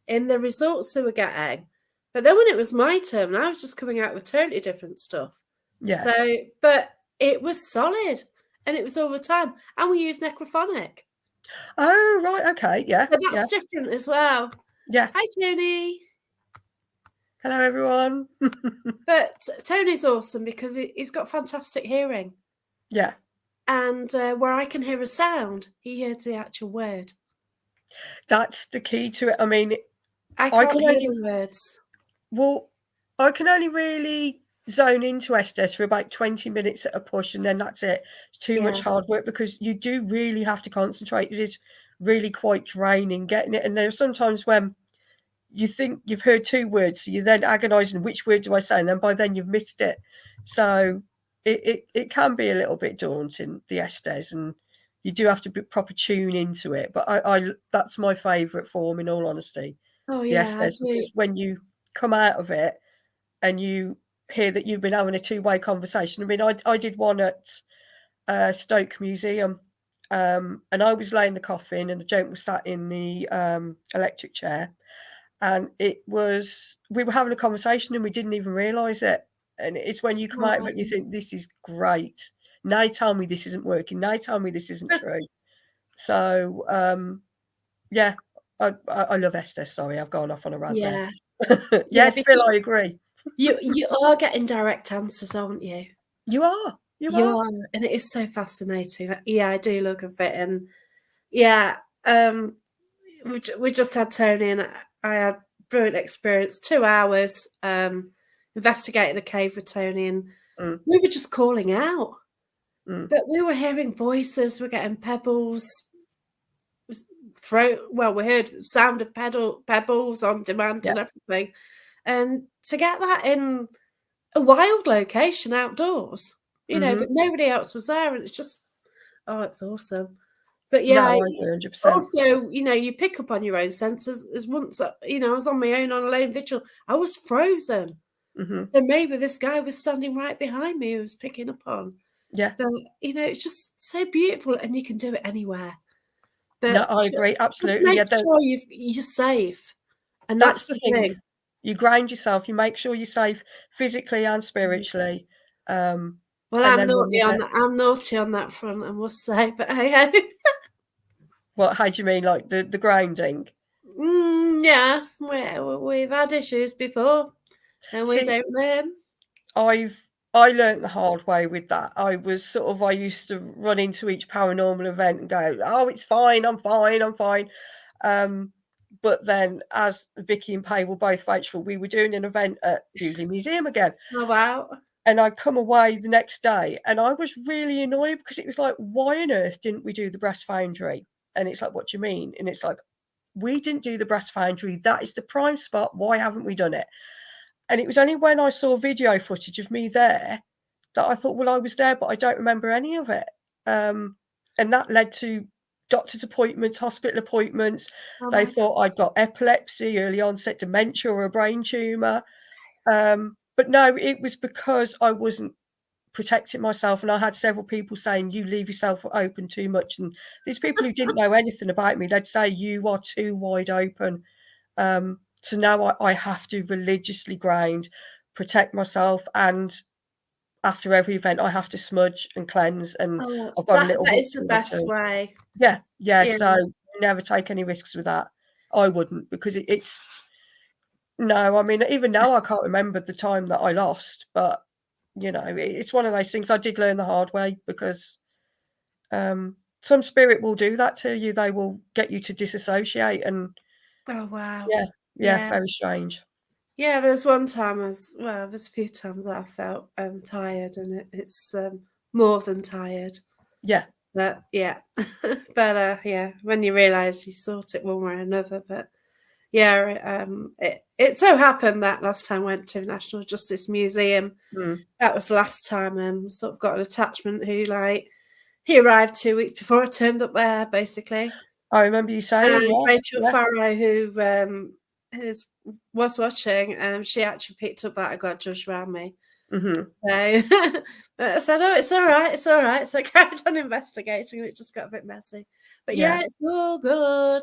in the results they were getting. But then when it was my turn, I was just coming out with totally different stuff. Yeah. So, but it was solid and it was all the time. And we used necrophonic. Oh, right. Okay. Yeah. So Yeah. that's different as well. Yeah. Hi, Tony. Hello, everyone. But Tony's awesome because he's got fantastic hearing. Yeah. And where I can hear a sound, he hears the actual word. That's the key to it. I mean, I I can't can hear only, the words. well, I can only really zone into Estes for about 20 minutes at a push, and then that's it. It's too Yeah. much hard work because you do really have to concentrate. It is really quite draining getting it. And there are sometimes when you think you've heard 2 words, so you're then agonising which word do I say, and then by then you've missed it. So it can be a little bit daunting, the Estes, and you do have to be proper tune into it. But I that's my favourite form, in all honesty, Oh, the yeah, I Estes, do. because when you come out of it and you hear that you've been having a two-way conversation. I mean, I did one at Stoke Museum, and I was laying the coffin, and the joke was sat in the electric chair, and we were having a conversation, and we didn't even realise it. And it's when you come out of it, and you Oh, think this is great. Now tell me this isn't working. Now tell me this isn't true. So yeah, I love Esther. Sorry, I've gone off on a rant Yeah. there. Yeah, Yes, Phil, because I agree. you are getting direct answers, aren't you? You are. You You are. are, and it is so fascinating. Yeah, I do look at it, and yeah, we just had Tony, and I had brilliant experience. 2 hours investigating a cave with Tony, and Mm, we were just calling out, mm. but we were hearing voices. We're getting pebbles. We heard sound of pebbles on demand Yeah. and everything, and to get that in a wild location outdoors, Mm-hmm. but nobody else was there, and it's just, oh, it's awesome. But No, yeah, I agree 100%. also, you pick up on your own senses. As once, I was on my own on a lone vigil, I was frozen. Mm-hmm. So maybe this guy was standing right behind me who was picking up on. Yeah. But, it's just so beautiful, and you can do it anywhere. No, But I agree. just Absolutely. make Yeah. sure you're safe, and That's that's the the thing. thing. You ground yourself. You make sure you're safe physically and spiritually. Well, And then when you're there, I'm naughty on that front, I must say, but hey. what? How do you mean, like the grounding? Yeah, we've had issues before, and we See, don't learn. I've I learnt the hard way with that. I used to run into each paranormal event and go, "Oh, it's fine. I'm fine. I'm fine." Um, but then, as Vicky and Pay were both vouchful, we were doing an event at Dewsbury Museum again. Oh, wow. And I come away the next day and I was really annoyed because it was like, why on earth didn't we do the breast foundry? And it's like, what do you mean? And it's like, we didn't do the breast foundry. That is the prime spot. Why haven't we done it? And it was only when I saw video footage of me there that I thought, well, I was there, but I don't remember any of it. And that led to doctor's appointments, hospital appointments. Oh, They my God. thought I'd got epilepsy, early onset dementia, or a brain tumor. But no, it was because I wasn't protecting myself, and I had several people saying, "You leave yourself open too much." And these people who didn't know anything about me, they'd say, "You are too wide open." So now I have to religiously ground, protect myself, and after every event, I have to smudge and cleanse, and Oh, I've got a that little that is the ritual or best two. way. Yeah, yeah. Yeah. So never take any risks with that. I wouldn't because it's no. I mean, even now I can't remember the time that I lost, but it's one of those things I did learn the hard way because some spirit will do that to you. They will get you to disassociate, and Oh, wow. yeah, yeah, Yeah. very strange. Yeah, there's one time there's a few times that I felt, tired, and it's, more than tired. Yeah. But, yeah. But, yeah, when you realise you sort it one way or another, but yeah, it so happened that last time I went to National Justice Museum, Mm. that was the last time, sort of got an attachment who, he arrived 2 weeks before I turned up there, basically. I remember you saying, And yeah, Rachel yeah. Farrow, who's was watching, she actually picked up that I got judged around me. Mhm. So, but I said, "Oh, it's all right, it's all right." So I carried on investigating, and it just got a bit messy. But Yeah. yeah, it's all good.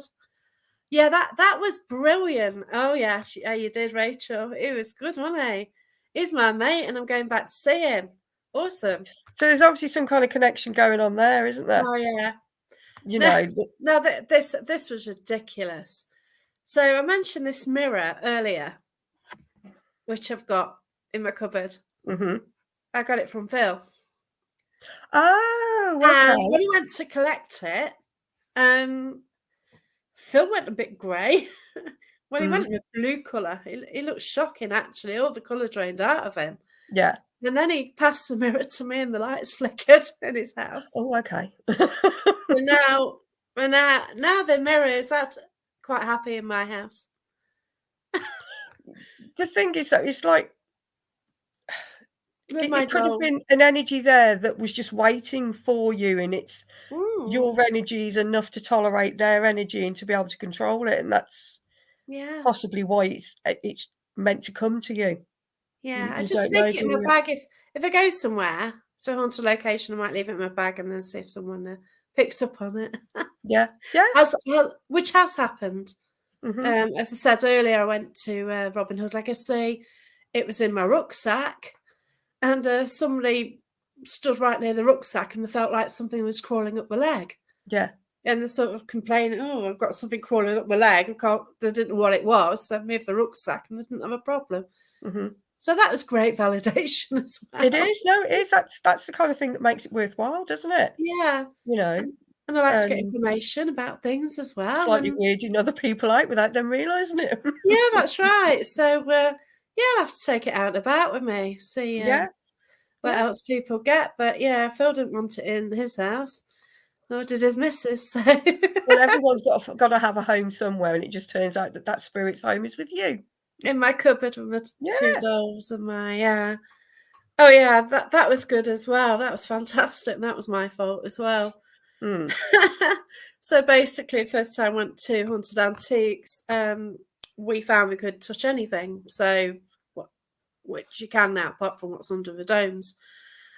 Yeah, that was brilliant. Oh yeah, you did, Rachel. It was good, wasn't he? He's my mate, and I'm going back to see him. Awesome. So there's obviously some kind of connection going on there, isn't there? Oh yeah. You No, know, no, this was ridiculous. So I mentioned this mirror earlier, which I've got in my cupboard. mhm. I got it from Phil. Oh, And okay. when he went to collect it, Phil went a bit grey. Well, he Mm. went in a blue colour. He looked shocking, actually. All the colour drained out of him. Yeah. And then he passed the mirror to me, and the lights flickered in his house. Oh, okay. So now the mirror is quite happy in my house. The thing is that it's like With my it could have doll. been an energy there that was just waiting for you, and it's Mm, your energy is enough to tolerate their energy and to be able to control it, and that's yeah. possibly why it's meant to come to you. Yeah, I You just don't sneak know, it do in my you? bag if I go somewhere to a haunted location. I might leave it in my bag and then see if someone picks up on it. Yeah. Yeah. Which has happened. Mhm. As I said earlier, I went to Robin Hood Legacy. It was in my rucksack, and somebody stood right near the rucksack and they felt like something was crawling up my leg. Yeah. And they're sort of complaining, oh, I've got something crawling up my leg. They didn't know what it was, so I moved the rucksack and they didn't have a problem. Hmm. So that was great validation as It well. is. No, it is. That's the kind of thing that makes it worthwhile, doesn't it? Yeah. You know, And I like to get and information about things as well. slightly And weirding other people out without them realising it. yeah, that's right. So, yeah, I'll have to take it out and about with me, see Yeah, what yeah. else people get. But yeah, Phil didn't want it in his house, nor did his missus. So Well, everyone's got to have a home somewhere, and it just turns out that that spirit's home is with you. in my cupboard with my two Yeah. dolls and my oh yeah, that was good as well. That was fantastic. That was my fault as well. Mm. So basically, first time I went to Haunted Antiques, we found we could touch anything. So, which you can now, apart from what's under the domes.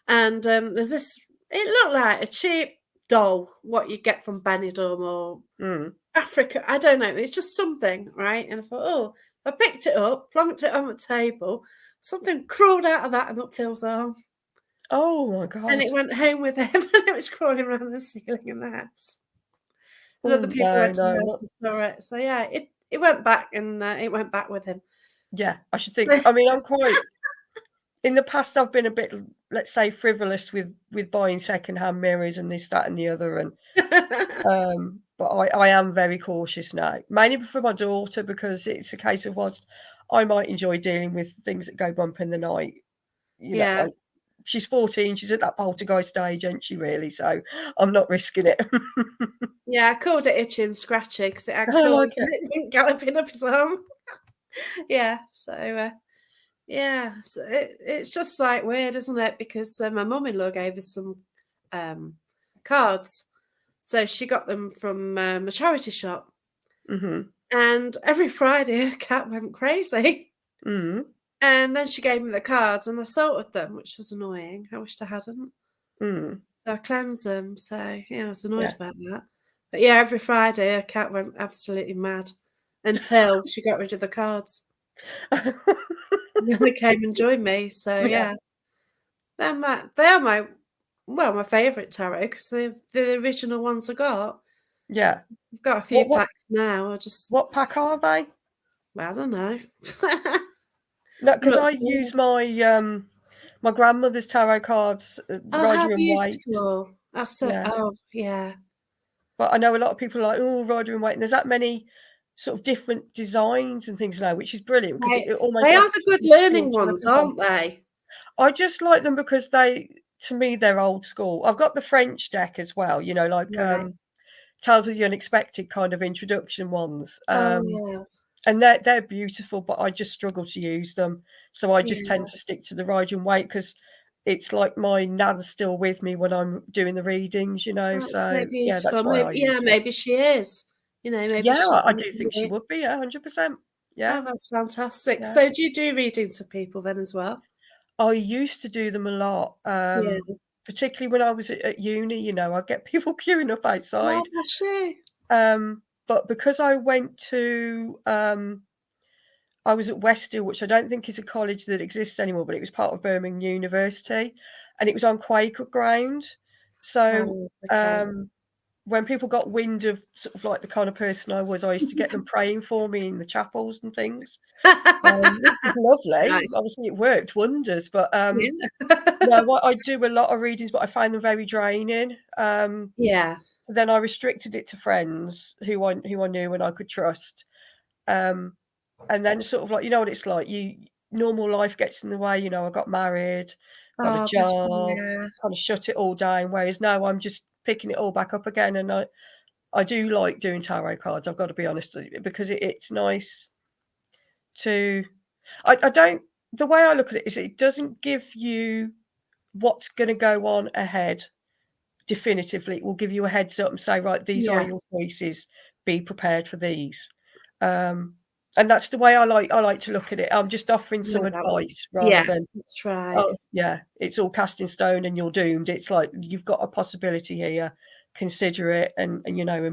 And there's this. It looked like a cheap doll, what you get from Benidorm or Mm. Africa. I don't know. It's just something, right? And I thought, oh, I picked it up, plonked it on the table. Something crawled out of that and up Phil's arm. Oh my And God. it went home with him, and it was crawling around the ceiling in the house. And other Oh people no, went to the no, house and saw it. So yeah, it went back, and it went back with him. yeah. I should think. I mean, I'm quite. In the past, I've been a bit, let's say, frivolous with buying secondhand mirrors and this, that, and the other, and but I am very cautious now, mainly for my daughter because it's a case of what I might enjoy dealing with things that go bump in the night. You know, Yeah, like she's 14, she's at that poltergeist stage, ain't she? Really, so I'm not risking it. yeah. I called it itchy and scratchy because it had I like claws and it. it went galloping up his arm. Yeah. So yeah, so it's just like weird, isn't it? Because my mum-in-law gave us some um, cards, so she got them from a charity shop, Mhm. and every Friday her cat went crazy. Mhm. And then she gave me the cards, and I salted them, which was annoying. I wished I hadn't. Mm. So I cleansed them. So yeah, I was annoyed Yeah. about that. But yeah, every Friday her cat went absolutely mad until she got rid of the cards. And then they came and joined me. So Yeah. yeah, they are my well, my favourite tarot because they're the original ones I got. Yeah. I've got a few What packs now. I just what pack are they? well, I don't know. No, because Look, I use my grandmother's tarot cards, oh, how Rider and Waite. beautiful! That's so. Yeah. Oh yeah. But I know a lot of people are like, "Oh, Rider and Waite," and there's that many sort of different designs and things now, which is brilliant because They it almost they like are the good builds learning you ones, up a bit. aren't they? I just like them because to me, they're old school. I've got the French deck as well, like, Right. Tales of the Unexpected kind of introduction ones, Oh, yeah. and they're beautiful, but I just struggle to use them, so I just Yeah. tend to stick to the Ride and Wait because it's like my nan's still with me when I'm doing the readings, Oh, it's so so, yeah, beautiful. that's why I Maybe yeah, use it. maybe she is. Maybe Yeah, she's I do think she would be, yeah, 100%. Yeah, oh, that's fantastic. yeah. So do you do readings for people then as well? I used to do them a lot, Yeah. particularly when I was at uni, I'd get people queuing up Oh, outside, bless you. but because I was at Westhill, which I don't think is a college that exists anymore, but it was part of Birmingham University, and it was on Quaker ground. So, Oh, okay. when people got wind of sort of like the kind of person I was, I used to get them praying for me in the chapels and things, which was lovely. Nice. Obviously, it worked wonders, but, Yeah. no, what I do a lot of readings, but I find them very draining. Yeah. Then I restricted it to friends who I knew and I could trust. Um, and then sort of like, you know what it's like, normal life gets in the way, I got married, got a Oh, bless you, job, yeah. kind of shut it all down. Whereas now I'm just picking it all back up again, and I do like doing tarot cards. I've got to be honest, because it's nice to. I don't. The way I look at it is, it doesn't give you what's going to go on ahead definitively. It will give you a heads up and say, right, these are your Yes. choices. Be prepared for these. Um, and that's the way I like to look at it. I'm just offering some Know that one. advice rather Yeah, than, that's right. oh yeah, it's all cast in stone and you're doomed. It's like you've got a possibility here. Consider it and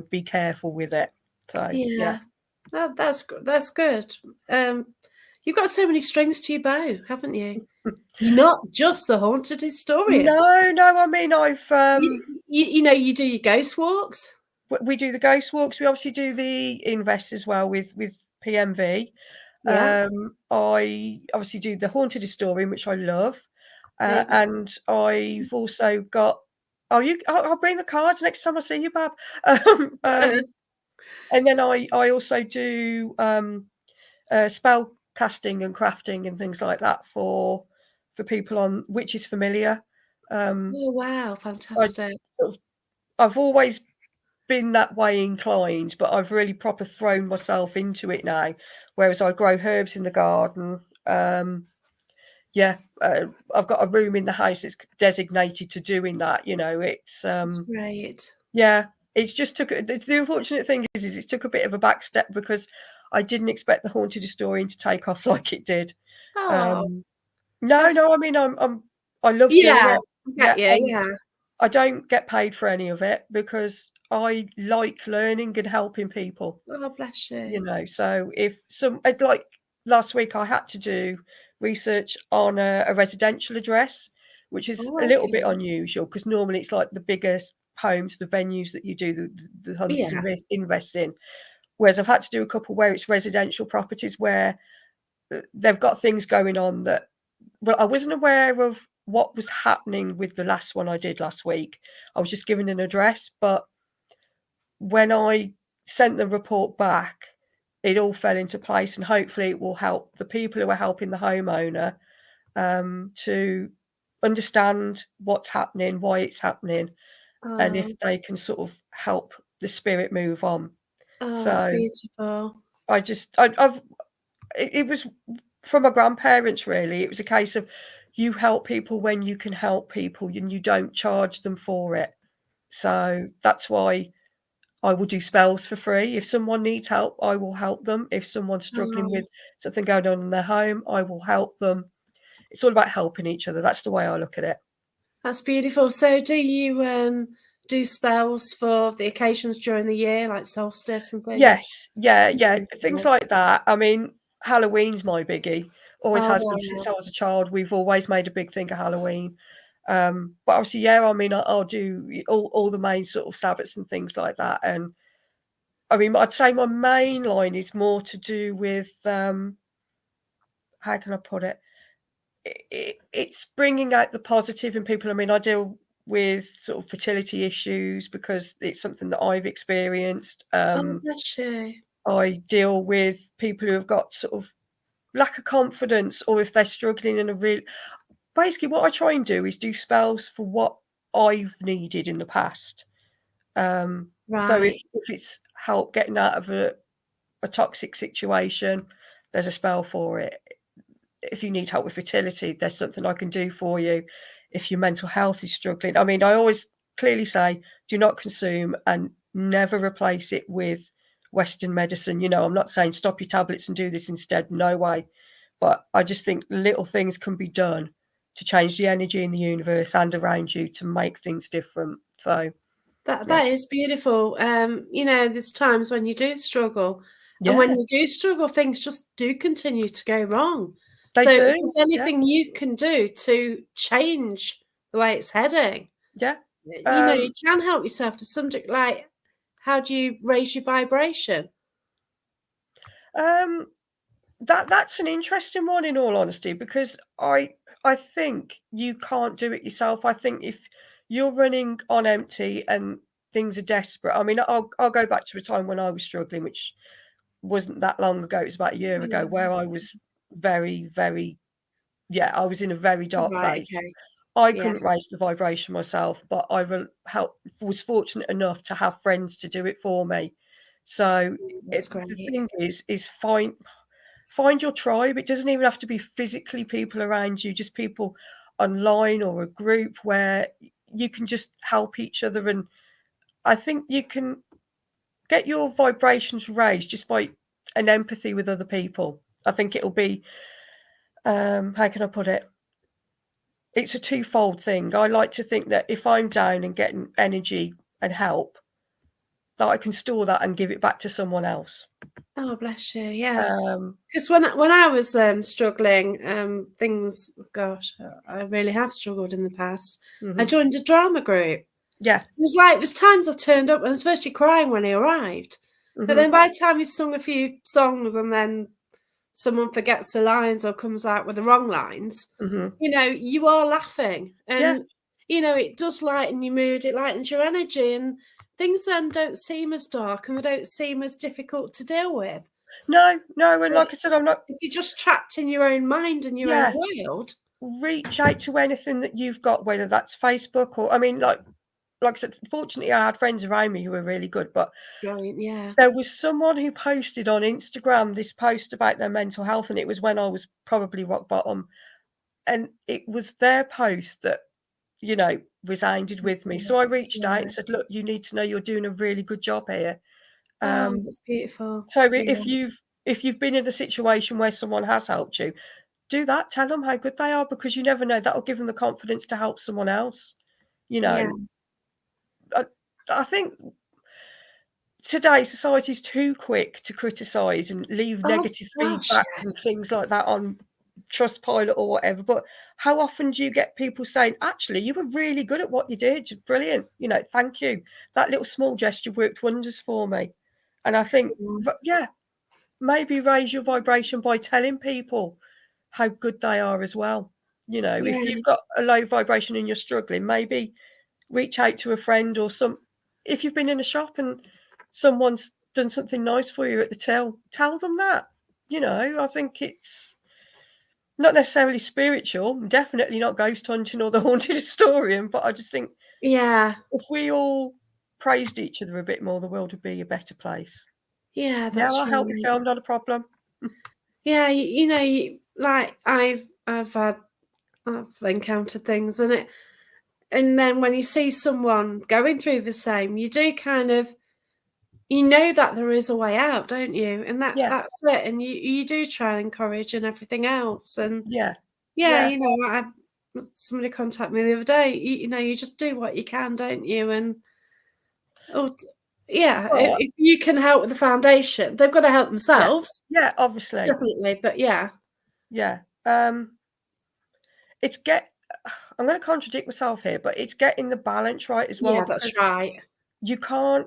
be careful with it. So yeah. Yeah. That's good. Um, You've got so many strings to your bow, haven't you? You're not just the haunted historian. No, I mean, You do your ghost walks. we do the ghost walks. We obviously do the invest as well with PMV. Yeah. I obviously do the haunted historian, which I love, There you go. and I've also got. I'll bring the cards next time I see you, Bab. And then I also do spell casting and crafting and things like that for people on which is familiar. Oh wow, I fantastic. I've always been that way inclined, but I've really proper thrown myself into it now. Whereas I grow herbs in the garden. I've got a room in the house that's designated to doing that. It's That's great. yeah. It's just took the unfortunate thing is it took a bit of a back step because I didn't expect the haunted historian to take off like it did. Oh, No, that's I mean I love doing yeah, it. I Yeah, get you, yeah. I don't get paid for any of it because I like learning and helping people, Oh, bless you. So if like last week I had to do research on a residential address, which is Oh, a little bit okay. unusual because normally it's like the biggest homes, the venues that you do the hundreds Yeah. of invests in. Whereas I've had to do a couple where it's residential properties where they've got things going on that, well, I wasn't aware of what was happening with the last one I did last week. I was just given an address, but when I sent the report back, it all fell into place, and hopefully it will help the people who are helping the homeowner to understand what's happening, why it's happening, and if Oh, they can sort of help the spirit move on. oh, that's So beautiful. I've it was from my grandparents, really. It was a case of you help people when you can help people and you don't charge them for it. So that's why I will do spells for free. If someone needs help, I will help them. If someone's struggling Oh, with something going on in their home, I will help them. It's all about helping each other. That's the way I look at it. that's beautiful. So do you do spells for the occasions during the year, like solstice and things? Yes, yeah, things Wonderful. like that. I mean, Halloween's my biggie. Always Oh, has been since wow. I was a child. We've always made a big thing of Halloween. But obviously, yeah, I mean, I'll do all the main sort of Sabbats and things like that. And I mean, I'd say my main line is more to do with how can I put it? It's bringing out the positive in people. I mean, I deal with sort of fertility issues because it's something that I've experienced. Oh, bless you. I deal with people who have got sort of lack of confidence, or if they're struggling in a real. Basically, what I try and do is do spells for what I've needed in the past. So Right. if it's help getting out of a toxic situation, there's a spell for it. If you need help with fertility, there's something I can do for you. If your mental health is struggling, I mean, I always clearly say, do not consume and never replace it with Western medicine. I'm not saying stop your tablets and do this instead. No way. But I just think little things can be done to change the energy in the universe and around you to make things different. So, That yeah. that is beautiful. There's times when you do struggle, and when Yeah, you do struggle, things just do continue to go wrong. they So, if do. there's Yeah, anything you can do to change the way it's heading, yeah. you can help yourself to some degree. Like, how do you raise your vibration? Um, that's an interesting one, in all honesty, because I think you can't do it yourself. I think if you're running on empty and things are desperate. I mean, I'll go back to a time when I was struggling, which wasn't that long ago. It was about a year ago, Yeah. where I was very, very, yeah, I was in a very dark Right. place. Okay. I Yeah. couldn't raise the vibration myself, but I was fortunate enough to have friends to do it for me. So That's the great. thing is find your tribe. It doesn't even have to be physically people around you, just people online or a group where you can just help each other. And I think you can get your vibrations raised just by an empathy with other people. I think it'll be, how can I put it? It's a twofold thing. I like to think that if I'm down and getting energy and help, that I can store that and give it back to someone else. Oh, bless you. Yeah. Um, Because when I was struggling, things, gosh, I really have struggled in the past. I mhm. joined a drama group. Yeah. It was like, there's times I turned up and I was virtually crying when he arrived. But then Mhm. by the time he sung a few songs and then someone forgets the lines or comes out with the wrong lines, Mhm. you know, you are laughing. Yeah. And, you know, it does lighten your mood, it lightens your energy, and things then don't seem as dark and they don't seem as difficult to deal with. No, and like I said, I'm not. If you're just trapped in your own mind and your Yeah. own world. Reach out to anything that you've got, whether that's Facebook or, I mean, like I said, fortunately, I had friends around me who were really good, but Brilliant, yeah. there was someone who posted on Instagram this post about their mental health, and it was when I was probably rock bottom, and it was their post that, you know, resounded with me. So I reached out Yeah. and said, "Look, you need to know you're doing a really good job here." Oh, that's beautiful. So Yeah. if you've been in a situation where someone has helped you, do that. Tell them how good they are, because you never know. That'll give them the confidence to help someone else. You Yeah. know, I think today society's too quick to criticise and leave Oh, negative gosh, feedback and yes. things like that on Trustpilot or whatever. But how often do you get people saying, "Actually, you were really good at what you did. You're brilliant. You know, thank you. That little small gesture worked wonders for me." And I think, yeah, maybe raise your vibration by telling people how good they are as well. You know, if Yeah. you've got a low vibration and you're struggling, maybe reach out to a friend or if you've been in a shop and someone's done something nice for you at the till, tell them that. You know, I think it's not necessarily spiritual, definitely not ghost hunting or the haunted historian, but I just think Yeah. if we all praised each other a bit more, the world would be a better place. Yeah, Yeah, that's I'll help you, right. Phil, not a problem. Yeah, you know, like I've encountered things, and then when you see someone going through the same, you do kind of, you know that there is a way out, don't you? And Yeah, that's it. And you do try and encourage and everything else. And yeah, yeah, yeah. you know, somebody contacted me the other day. You know, you just do what you can, don't you? And oh, yeah, Well, if you can help with the foundation, they've got to help yeah, themselves, yeah, obviously. definitely. But yeah, Yeah. It's I'm gonna contradict myself here, but it's getting the balance right as well, yeah, that's because right. you can't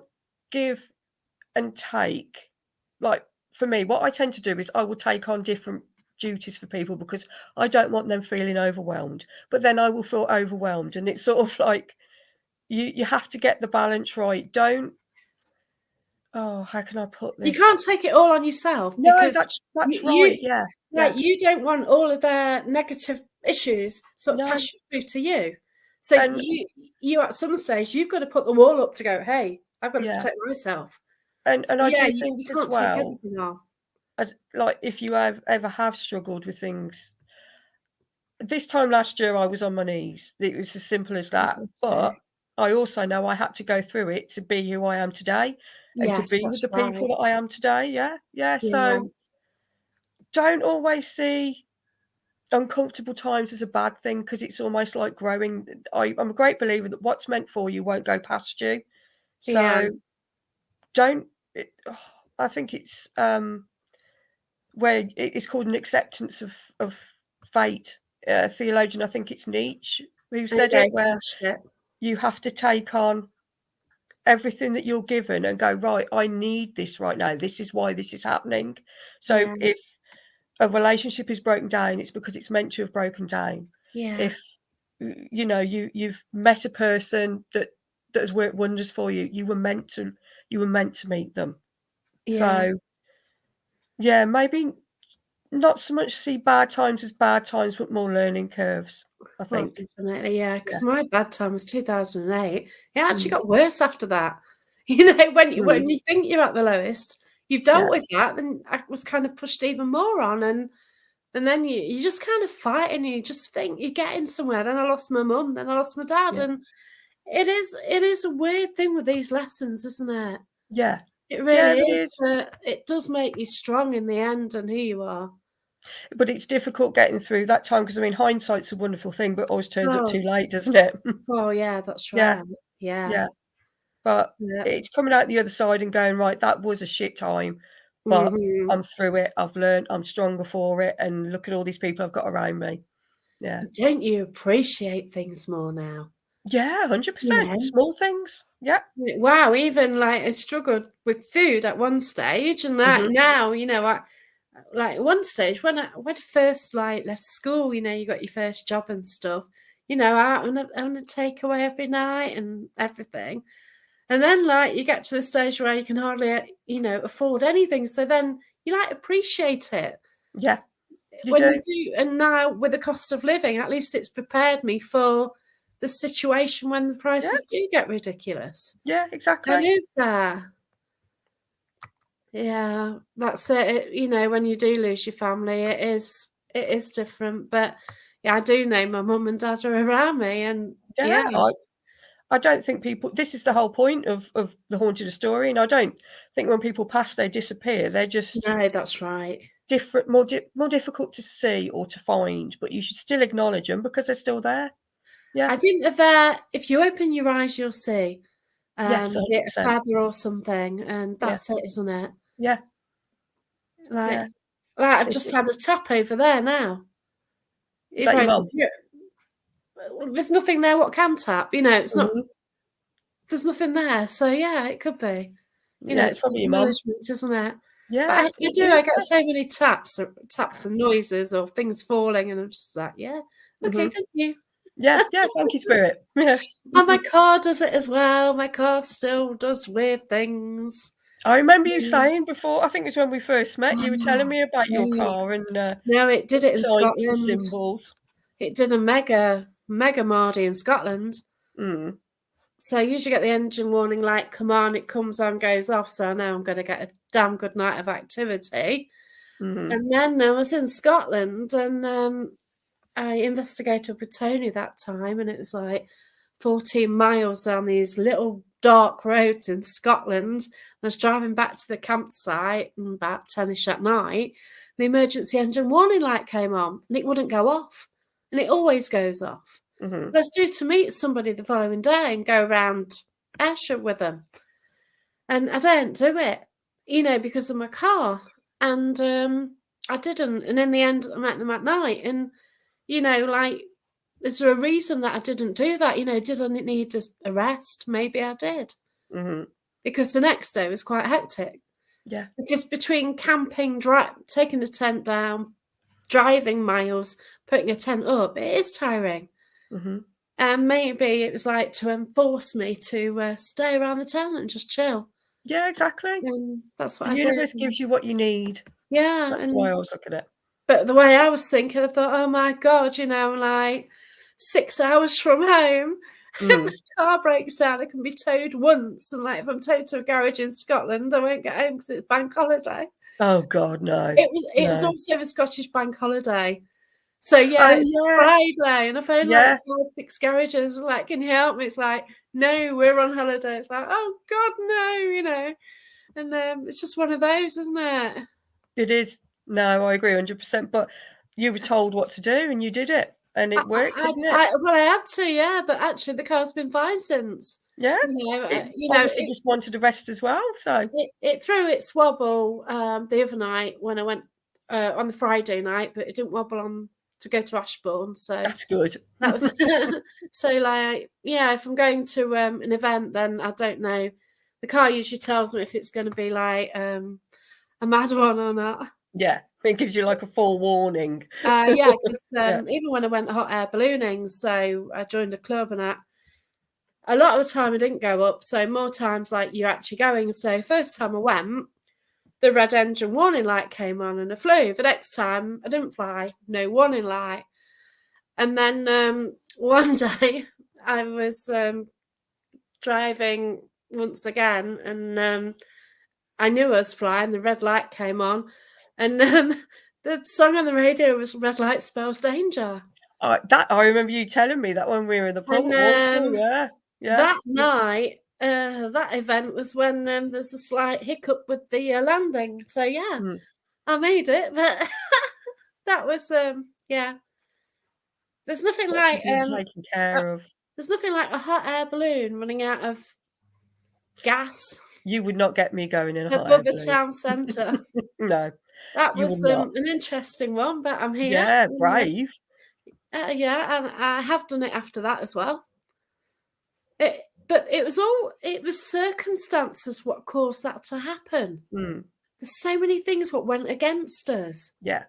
give and take. Like, for me, what I tend to do is I will take on different duties for people because I don't want them feeling overwhelmed. But then I will feel overwhelmed, and it's sort of like you have to get the balance right. Don't how can I put You can't this? take it all on yourself No, because that's right. you Yeah, yeah. like, you don't want all of their negative issues sort of No, passed through to you. So and you at some stage, you've got to put the wall up to go, "Hey, I've got to yeah, protect myself." So and I yeah, do think you as can't take well, everything on. like if you ever have struggled with things. This time last year, I was on my knees. It was as simple as Oh, that. bless you. But I also know I had to go through it to be who I am today and to Yes, be with that's the people right. that I am today. Yeah, yeah. Yeah, So don't always see uncomfortable times as a bad thing, because it's almost like growing. I'm a great believer that what's meant for you won't go past you. yeah, So don't. I think it's where it's called an acceptance of fate. Theologian, I think it's Nietzsche who said okay, it, where smashed it. you have to take on everything that you're given and go, right, I need this right now. This is why this is happening. So Yeah, if a relationship is broken down, it's because it's meant to have broken down. yeah, If you know you've met a person that has worked wonders for you, you were meant to meet them. yeah. So yeah, maybe not so much see bad times as bad times, but more learning curves, I Well, think. definitely, yeah. Yeah. Because my bad time was 2008. It actually Mm, got worse after that. You know, mm, when you think you're at the lowest, you've dealt yeah, with that, then I was kind of pushed even more on, and then you just kind of fight, and you just think you're getting somewhere. Then I lost my mum, then I lost my dad, yeah, and it is a weird thing with these lessons, isn't it? yeah, It yeah, really it is, is. but it does make you strong in the end and who you are. But it's difficult getting through that time because, I mean, hindsight's a wonderful thing, but always turns up Oh, too late, doesn't it? oh yeah, that's Yeah, right. Yeah. yeah. but Yeah. it's coming out the other side and going, right, that was a shit time, but Mhm. I'm through it. I've learned. I'm stronger for it. And look at all these people I've got around me. Yeah. Don't you appreciate things more now? Yeah, 100%. You know? Small things. Yeah. Wow, even like I struggled with food at one stage, and that Mhm. now, like one stage when I first like left school, you got your first job and stuff, out on a takeaway every night and everything. And then like you get to a stage where you can hardly, afford anything. So then you like appreciate it Yeah. You when do. you do. And now with the cost of living, at least it's prepared me for the situation when the Yeah. prices do get ridiculous. Yeah, It exactly. is there. Yeah, that's it. When you do lose your family, it is different. But yeah, I do know my mum and dad are around me, and Yeah, yeah, I don't think people. This is the whole point of the Haunted Historian. I don't think when people pass, they disappear. They're just no, that's right. different, more difficult to see or to find. But you should still acknowledge them because they're still there. Yeah. I think that if you open your eyes, you'll see. Yes, Be it a 100%. feather or something, and Yeah. that's it, isn't it? Yeah. Like, Yeah. like I've It's just just, had a tap over there now. is It that your won't- mum? There's nothing there. What can tap? It's not. Mhm. There's nothing there. So yeah, it could be. Yeah, it's It's probably your mum. acknowledgement, isn't it? But Yeah, I it do. is. I get so many taps and noises or things falling, and I'm just like, yeah, okay, Mhm. thank you. Yeah, yeah. Thank you, spirit. Yeah. And my car does it as well. My car still does weird things. I remember you Yeah. saying before. I think it was when we first met. You were telling Oh, me about your yeah. car and No, it did it in types and Scotland. symbols. It did a mega Mardy in Scotland. Mm. So I usually get the engine warning light come on, it comes on, goes off. So I know I'm going to get a damn good night of activity. Mhm. And then I was in Scotland, and I investigated with Tony that time, and it was like 14 miles down these little dark roads in Scotland. I was driving back to the campsite and about 10ish at night. The emergency engine warning light came on and it wouldn't go off. And it always goes off. Mhm. Let's due to meet somebody the following day and go around Ayrshire with them. And I didn't do it, because of my car. And I didn't. And in the end, I met them at night. And, like, is there a reason that I didn't do that? Did I need a rest? Maybe I did. Mhm. Because the next day was quite hectic. Yeah. Because between camping, taking the tent down, driving miles, putting a tent up, it is tiring. Mhm. And maybe it was like to enforce me to stay around the tent and just chill. Yeah, exactly. And that's what The I did. universe gives you what you need. Yeah, That's the way I always look at it. but the way I was thinking, I thought, oh my God, like 6 hours from home, if Mm. my car breaks down, it can be towed once. And like if I'm towed to a garage in Scotland, I won't get home because it's bank holiday. Oh God, no. It was No. also a Scottish bank holiday. So yeah, Oh it's yeah. Friday, and I phoned like Yeah. 5, 6 garages, like, can you help me? It's like, no, we're on holiday. It's like, oh God, no, and it's just one of those, isn't it? It is. No, I agree 100%. But you were told what to do and you did it, and it worked, didn't it? Well, I had to, yeah, but actually the car's been fine since. Yeah. It obviously just wanted a rest as well. So It threw its wobble the other night when I went on the Friday night, but it didn't wobble on to go to Ashbourne. So that's good. that was so like, yeah, if I'm going to an event, then I don't know. The car usually tells me if it's going to be like a mad one or not. Yeah. It gives you like a forewarning. Yeah, because Yeah. even when I went hot air ballooning, so I joined a club, and a lot of the time I didn't go up. So more times like you're actually going. So first time I went, the red engine warning light came on and I flew. The next time I didn't fly, no warning light. And then one day I was driving once again, and I knew I was flying. The red light came on, and the song on the radio was "Red Light Spells Danger." I remember you telling me that when we were in the pub And at Walsall. Yeah. Yeah. that night, that event was when there's a slight hiccup with the landing. So yeah, Mm. I made it, but that was yeah. There's nothing Lots like of being taken uh, care of. there's nothing like a hot air balloon running out of gas You would not get me going in a hot air above a balloon. town centre. No, That you was will not. an interesting one, but I'm here. Yeah, brave. Yeah, and I have done it after that as well. But it was circumstances what caused that to happen. Mm, There's so many things what went against us. yeah.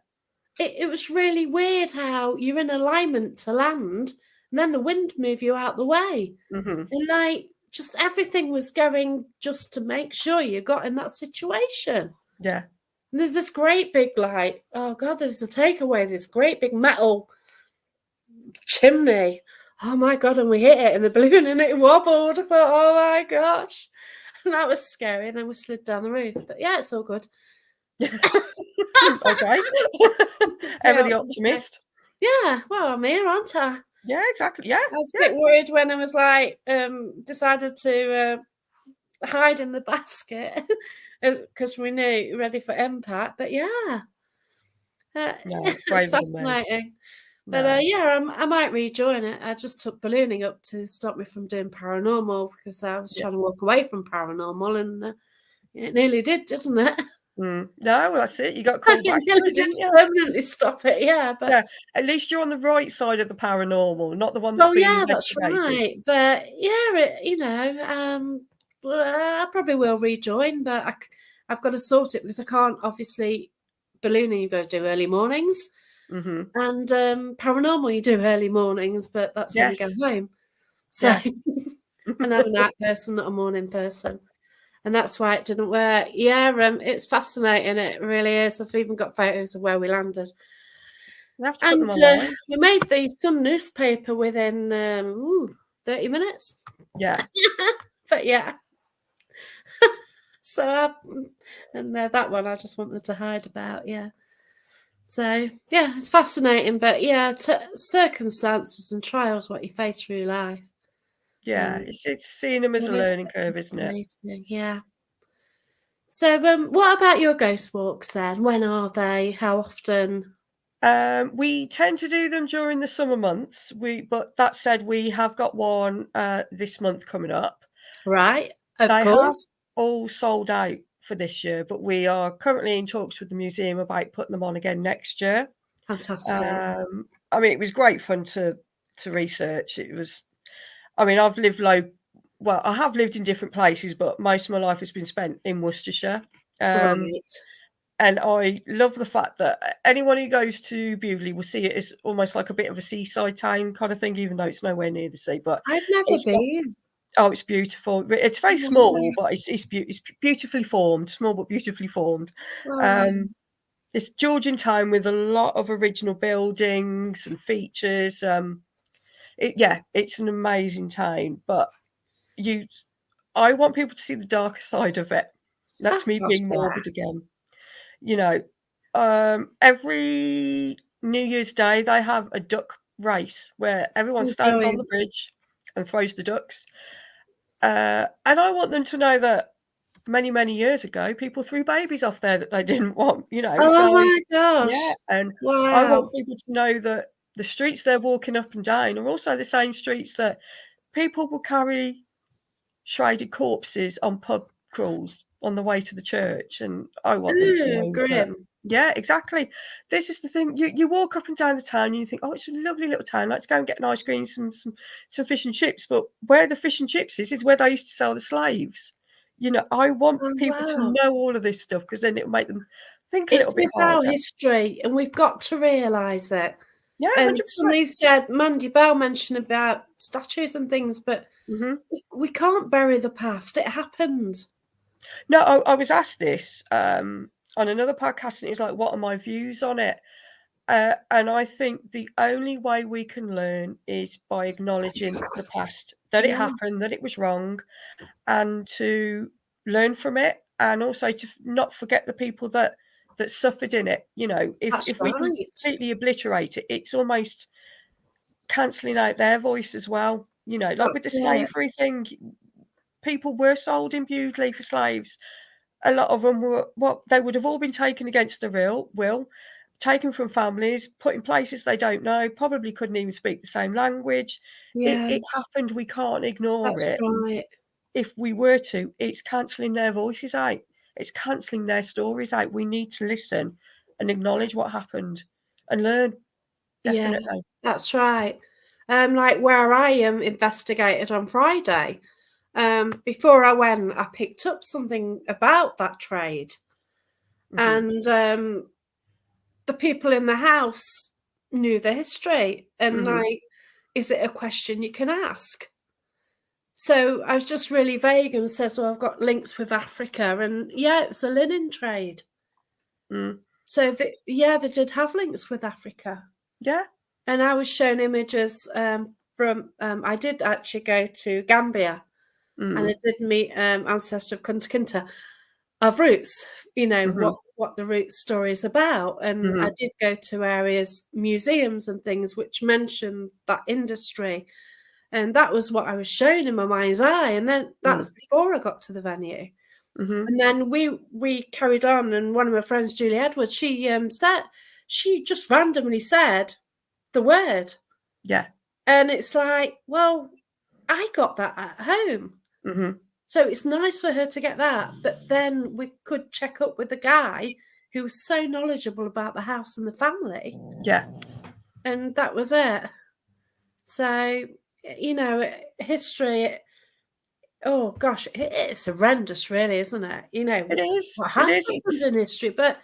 It was really weird how you're in alignment to land, and then the wind move you out the way, Hmm. and like just everything was going just to make sure you got in that situation. Yeah. And there's this great big oh god, there's a takeaway, this great big metal chimney. Oh my god, and we hit it in the balloon and it wobbled. I thought, oh my gosh. And that was scary. And then we slid down the roof. But yeah, it's all good. Okay. Ever the optimist. Yeah, well, I'm here, aren't I? Yeah, exactly. Yeah. I was a bit worried when I was decided to hide in the basket because we knew ready for impact. But yeah, No, it's braver than me. fascinating. No. But yeah, I might rejoin it. I just took ballooning up to stop me from doing paranormal because I was trying to walk away from paranormal, and it nearly did, didn't it? No, well, that's it. You got called back, Nearly didn't you? permanently stop it. Yeah, but Yeah. At least you're on the right side of the paranormal, not the one that's oh being yeah, that's investigated. right. But yeah, well, I probably will rejoin, but I've got to sort it because I can't obviously ballooning. You've got to do early mornings. Mm-hmm. And paranormal, you do early mornings, but that's when you go home. So, and I'm a night person, not a morning person, and that's why it didn't work. Yeah, it's fascinating. It really is. I've even got photos of where we landed. You have to put them And online. we made the Sun newspaper within 30 minutes. Yeah. But yeah. So, and that one I just wanted to hide about. Yeah. So yeah, it's fascinating, but yeah, circumstances and trials what you face through life. Yeah, it's seeing them as a learning curve, isn't it? Yeah. So, what about your ghost walks then? When are they? How often? We tend to do them during the summer months. But that said, we have got one this month coming up. Right, of They have course. all sold out for this year, but we are currently in talks with the museum about putting them on again next year. Fantastic. I mean, it was great fun to research. It was, I mean, I've lived well, I have lived in different places, but most of my life has been spent in Worcestershire. Right. And I love the fact that anyone who goes to Bewley will see it as almost like a bit of a seaside town kind of thing, even though it's nowhere near the sea. But I've never been. It's beautiful. It's very small, but it's beautifully formed. Small but beautifully formed. It's Georgian town with a lot of original buildings and features. It's an amazing town. But I want people to see the darker side of it. That's me being morbid again. You know, every New Year's Day they have a duck race where everyone stands on the bridge and throws the ducks. And I want them to know that many, many years ago, people threw babies off there that they didn't want, Oh my gosh. Yeah, and wow. I want people to know that the streets they're walking up and down are also the same streets that people will carry shredded corpses on pub crawls on the way to the church, and I want them to know grim. Yeah, exactly. This is the thing. You walk up and down the town and you think, oh, it's a lovely little town. Let's go and get an ice cream, some fish and chips. But where the fish and chips is where they used to sell the slaves. I want people to know all of this stuff because then it'll make them think a little bit harder. It's our history, and we've got to realise it. Yeah, and 100%. Somebody said, Mandy Bell mentioned about statues and things, but we can't bury the past. It happened. No, I was asked this on another podcast, and it's like, what are my views on it? And I think the only way we can learn is by acknowledging the past, that it happened, that it was wrong, and to learn from it, and also to not forget the people that suffered in it. If we completely obliterate it, it's almost cancelling out their voice as well. Like with the slavery thing, people were sold in Bewdley for slaves. A lot of them were they would have all been taken against their will, taken from families, put in places they don't know, probably couldn't even speak the same language. It happened. We can't ignore it. That's right. if we were to, it's cancelling their voices out. It's cancelling their stories out. We need to listen and acknowledge what happened and learn. Yeah, Definitely. that's right. Like where I investigated on Friday, before I went, I picked up something about that trade, and the people in the house knew the history, and like, is it a question you can ask? So I was just really vague and said, "So I've got links with Africa," and yeah, it's a linen trade. So they did have links with Africa. Yeah. And I was shown images from. I did actually go to Gambia, and I did meet ancestor of Kunta Kinte of roots. You know what the roots story is about, and I did go to areas, museums, and things which mentioned that industry, and that was what I was shown in my mind's eye. And then that was before I got to the venue. And then we carried on, and one of my friends, Julie Edwards, she just randomly said the word. Yeah. And it's like, well, I got that at home. So it's nice for her to get that. But then we could check up with the guy who was so knowledgeable about the house and the family. Yeah. And that was it. So, you know, history, oh gosh, it's horrendous, really, isn't it? You know, It is. what It has is. happened in history. But,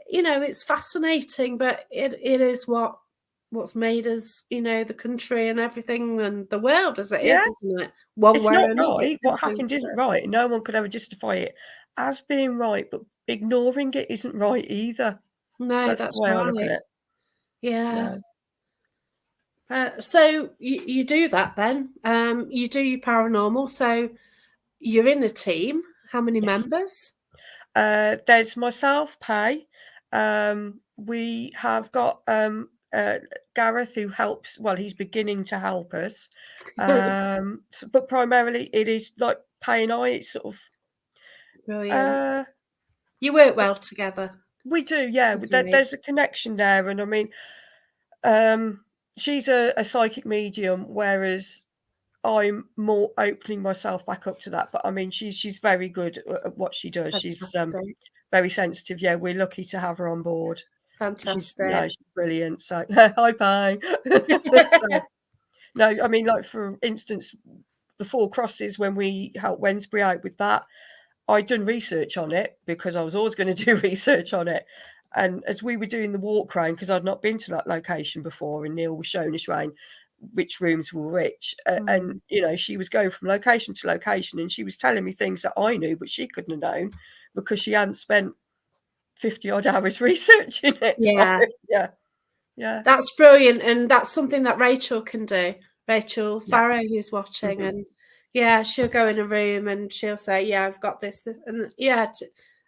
you know, it's fascinating, but it is what's made us, you know, the country and everything and the world as it is, isn't it? One It's way not or another. right. What happened isn't right. No one could ever justify it as being right, but ignoring it isn't right either. No, That's the that's way I look at right. it. Yeah. So you do that then. You do your paranormal. So you're in a team. How many Yes. members? There's myself, Pay. We have got Gareth who helps. Well, he's beginning to help us, but primarily it is like Pay and I. It's sort of Brilliant. You work well what's- together. we do, yeah. You do. There's a connection there, and I mean, she's a psychic medium, whereas I'm more opening myself back up to that. But I mean, she's very good at what she does. She's Fantastic. very sensitive. Yeah, we're lucky to have her on board. She's Fantastic. she's brilliant. So hi, Pie. So, no, I mean, like for instance, the Four Crosses when we helped Wednesbury out with that, I'd done research on it because I was always going to do research on it. And as we were doing the walk round, because I'd not been to that location before, and Neil was showing us around which rooms were which, and you know, she was going from location to location, and she was telling me things that I knew, but she couldn't have known because she hadn't spent 50 odd hours researching it. Yeah. So, yeah. That's brilliant. And that's something that Rachel can do. Rachel Farrow, who's watching, and yeah, she'll go in a room and she'll say, "Yeah, I've got this," and yeah,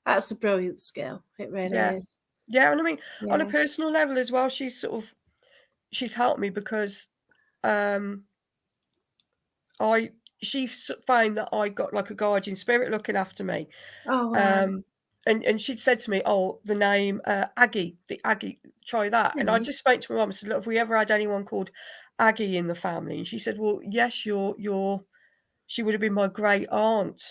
that's a brilliant skill. It really is. Yeah, and I mean, on a Yeah. personal level as well, she's helped me because she found that I got like a guardian spirit looking after me. Oh wow. And she'd said to me, "Oh, the name Aggie, the Aggie, try that." And I just spoke to my mum and said, "Look, have we ever had anyone called Aggie in the family?" And she said, "Well, yes, she would have been my great aunt,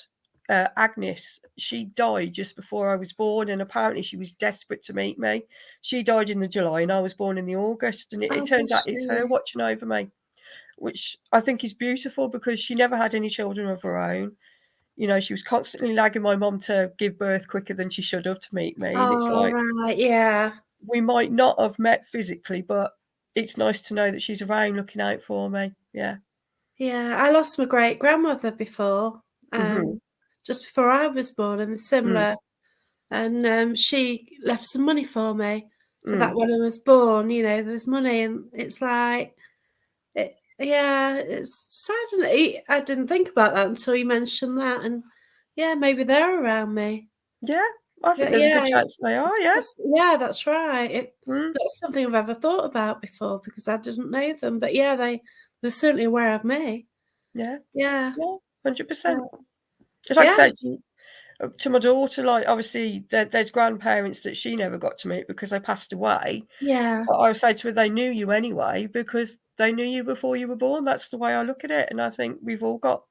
Agnes. She died just before I was born, and apparently she was desperate to meet me. She died in the July, and I was born in the August, and it Oh, turns out bless it's her you. watching over me, which I think is beautiful because she never had any children of her own. You know, she was constantly lagging my mum to give birth quicker than she should have to meet me, and it's Oh like right, yeah. we might not have met physically, but it's nice to know that she's around looking out for me. Yeah. Yeah, I lost my great grandmother before, Mm-hmm. just before I was born, and similar. And she left some money for me, so that when I was born, you know, there was money, and it's like, it's sad. I didn't think about that until you mentioned that, and yeah, maybe they're around me. Yeah, I think But there's a good yeah, chance they are, yeah. yeah, that's right. Mm, Not something I've ever thought about before because I didn't know them. But yeah, they're certainly aware of me. yeah, Yeah, yeah, 100%. yeah, Just like I yeah, said to my daughter, like obviously there's grandparents that she never got to meet because they passed away. yeah. But I would say to her, they knew you anyway because they knew you before you were born. That's the way I look at it. And I think we've all got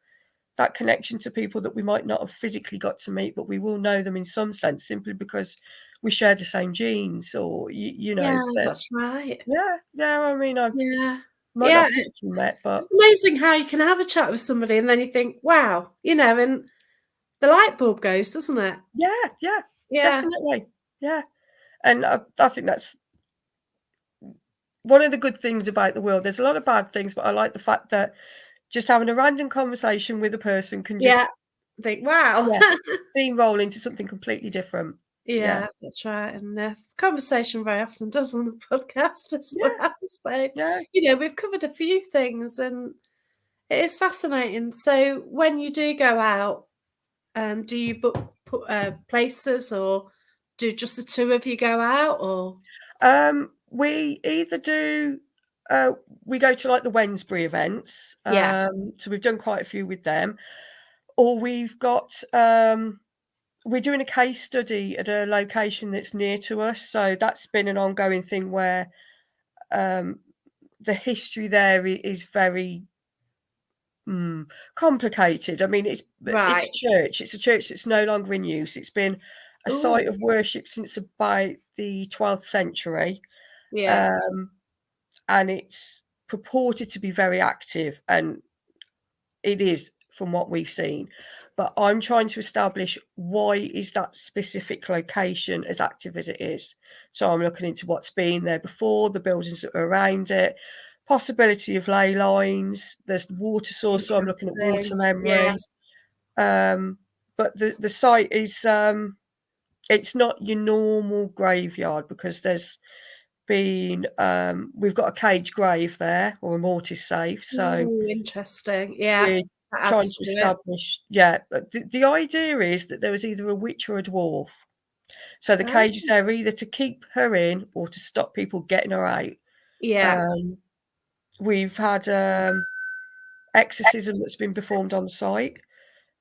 that connection to people that we might not have physically got to meet, but we will know them in some sense simply because we share the same genes, or you know. Yeah, that's right. Yeah. I mean, I Yeah. might not have physically met, but It's amazing how you can have a chat with somebody and then you think, wow, you know, and the light bulb goes, doesn't it? yeah, Yeah. definitely, yeah. And I think that's one of the good things about the world. There's a lot of bad things, but I like the fact that just having a random conversation with a person can just Yeah. Think, wow. steamroll into something completely different. Yeah, that's right. And conversation very often does on the podcast as Yeah. well. So, Yeah. you know, we've covered a few things and it is fascinating. So, when you do go out, do you book places or do just the two of you go out or? We either do, we go to like the Wednesbury events. Yes. So we've done quite a few with them, or we've got, we're doing a case study at a location that's near to us. So that's been an ongoing thing where the history there is very complicated. I mean, it's Right. a church. It's a church that's no longer in use. It's been a site Ooh. of worship since about the 12th century. Yeah. And it's purported to be very active, and it is from what we've seen. But I'm trying to establish, why is that specific location as active as it is? So I'm looking into what's been there before, the buildings that are around it, possibility of ley lines. There's water source, so I'm looking at water Interesting. memory. Yes. But the site is it's not your normal graveyard, because there's been we've got a cage grave there, or a mortis safe. So Ooh, interesting. Yeah. we're That trying adds to to it. establish, but the idea is that there was either a witch or a dwarf. So the Oh, cage is there either to keep her in or to stop people getting her out. yeah. We've had exorcism that's been performed on site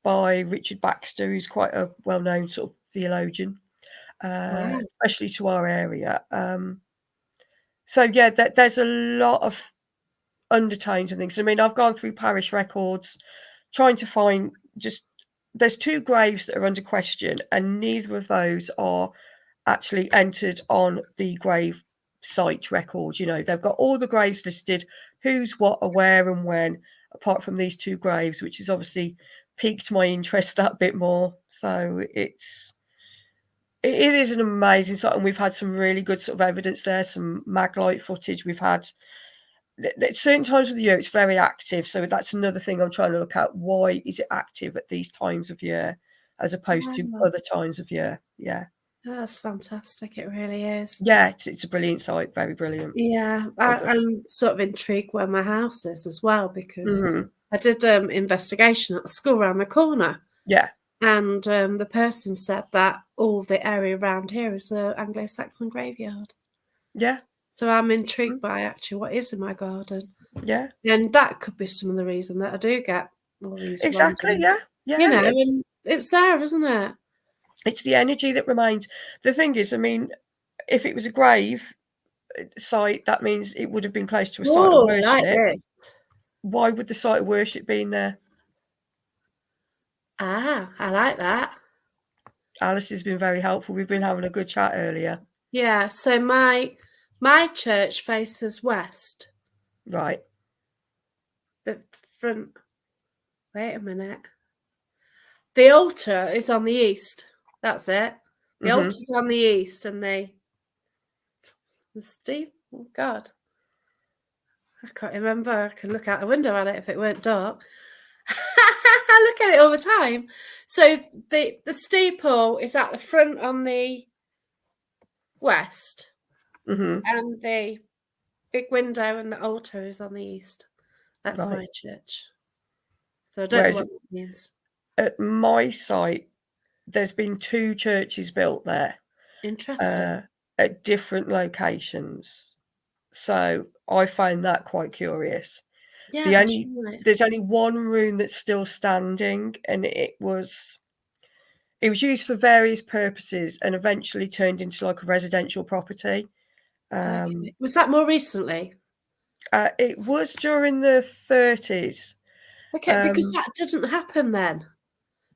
by Richard Baxter, who's quite a well-known sort of theologian, Wow. especially to our area. So yeah, there's a lot of undertones and things. I mean, I've gone through parish records trying to find, just there's two graves that are under question, and neither of those are actually entered on the grave site record. You know, they've got all the graves listed, who's what, where and when, apart from these two graves, which has obviously piqued my interest that bit more. So it is an amazing site, and we've had some really good sort of evidence there, some maglite footage. We've had at certain times of the year it's very active, so that's another thing I'm trying to look at. Why is it active at these times of year as opposed to Wow. other times of year? That's fantastic. It really is. It's a brilliant site, very brilliant. Yeah. I'm sort of intrigued where my house is as well, because I did investigation at the school around the corner. Yeah. And the person said that all the area around here is an Anglo-Saxon graveyard. Yeah. So I'm intrigued by actually what is in my garden. Yeah. And that could be some of the reason that I do get all these Exactly. random, Yeah. you know, and it's there, isn't it? It's the energy that remains. The thing is, I mean, if it was a grave site, that means it would have been close to a site of Oh, I like worship. this. Why would the site of worship be in there? Ah, I like that. Alice has been very helpful. We've been having a good chat earlier. Yeah, so my church faces west. Right. The front. Wait a minute. The altar is on the east. That's it. The altar's on the east, and the steep. Oh God, I can't remember. I can look out the window at it if it weren't dark. I look at it all the time. So the steeple is at the front on the west, and the big window and the altar is on the east. That's Right. my church. So I don't know Whereas what that means. at my site, there's been two churches built there Interesting. at different locations. So I find that quite curious. Yeah, that's right. There's only one room that's still standing, and it was used for various purposes and eventually turned into like a residential property. Was that more recently? It was during the 30s. Okay, because that didn't happen then.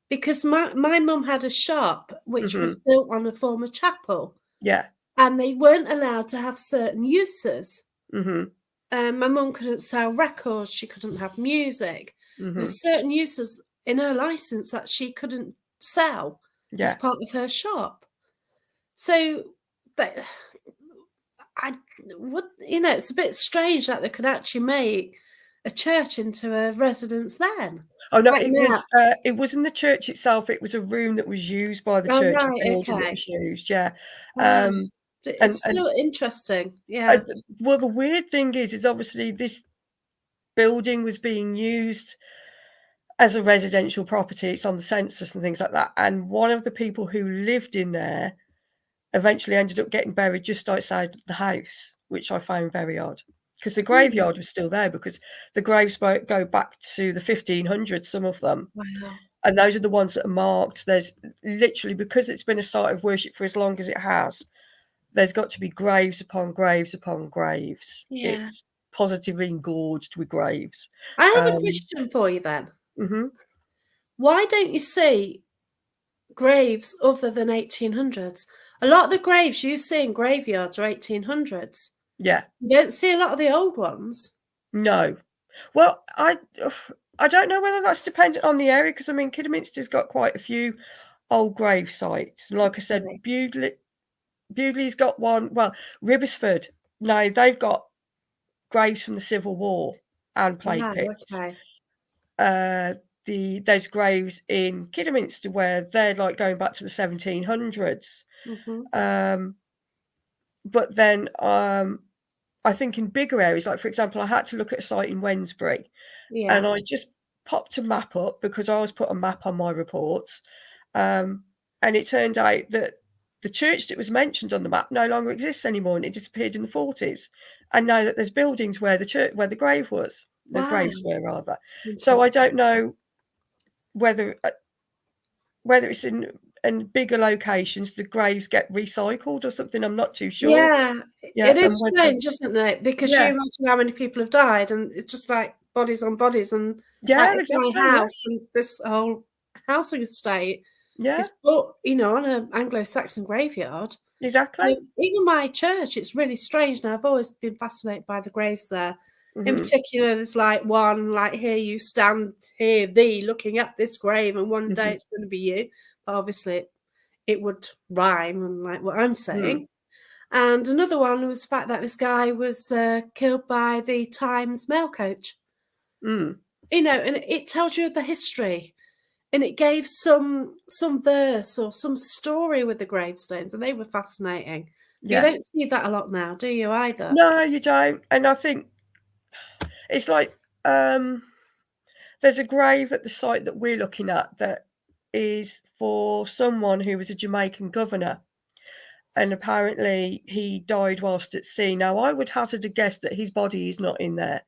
Because my mum had a shop which was built on a former chapel, Yeah. and they weren't allowed to have certain uses. Mhm. My mum couldn't sell records, she couldn't have music. Mhm. There's certain uses in her license that she couldn't sell as Yeah. part of her shop. So that I would, it's a bit strange that they could actually make a church into a residence then. Oh no, Like now. it wasn't the church itself, it was a room that was used by the Oh, church, a right, building that okay. was used, yeah. Wow. But And it's still interesting. Yeah. well, the weird thing is obviously this building was being used as a residential property. It's on the census and things like that. And one of the people who lived in there eventually ended up getting buried just outside the house, which I found very odd. Because the graveyard was still there, because the graves go back to the 1500s, some of them. Wow. And those are the ones that are marked. There's literally, because it's been a site of worship for as long as it has, there's got to be graves upon graves upon graves. Yeah. It's positively engorged with graves. I have a question for you then. Mhm. Why don't you see graves other than 1800s? A lot of the graves you see in graveyards are 1800s. Yeah. You don't see a lot of the old ones. No. Well, I don't know whether that's dependent on the area, because I mean Kidderminster's got quite a few old grave sites. Like I said, Right. Bewdley's got one. Well, Ribbersford, no, they've got graves from the Civil War and plague Wow, pits. okay. There's graves in Kidderminster where they're like going back to the 1700s. But then I think in bigger areas, like for example, I had to look at a site in Wednesbury, and Yeah. I just popped a map up because I always put a map on my reports, and it turned out that the church that was mentioned on the map no longer exists anymore, and it disappeared in the 40s. And now that there's buildings where the grave was, the Wow. graves were rather. So I Interesting. don't know whether it's in bigger locations the graves get recycled or something. I'm not too sure. Yeah, Yeah, it and is whether strange, isn't it? Because you yeah, imagine how many people have died, and it's just like bodies on bodies, and like yeah, my exactly, yeah, house and this whole housing estate yeah, is built, on an Anglo-Saxon graveyard. exactly. Even my church, it's really strange. Now, I've always been fascinated by the graves there. In Mhm, particular, there's like one, like here you stand here, thee, looking at this grave, and one day mhm, it's going to be you. But obviously, it would rhyme and like what I'm mm, saying. And another one was the fact that this guy was killed by the Times mail coach. mm, And it tells you the history, and it gave some verse or some story with the gravestones, and they were fascinating. But you yeah. don't see that a lot now, do you either? No, you don't. And I think it's like there's a grave at the site that we're looking at that is for someone who was a Jamaican governor, and apparently he died whilst at sea. Now, I would hazard a guess that his body is not in there.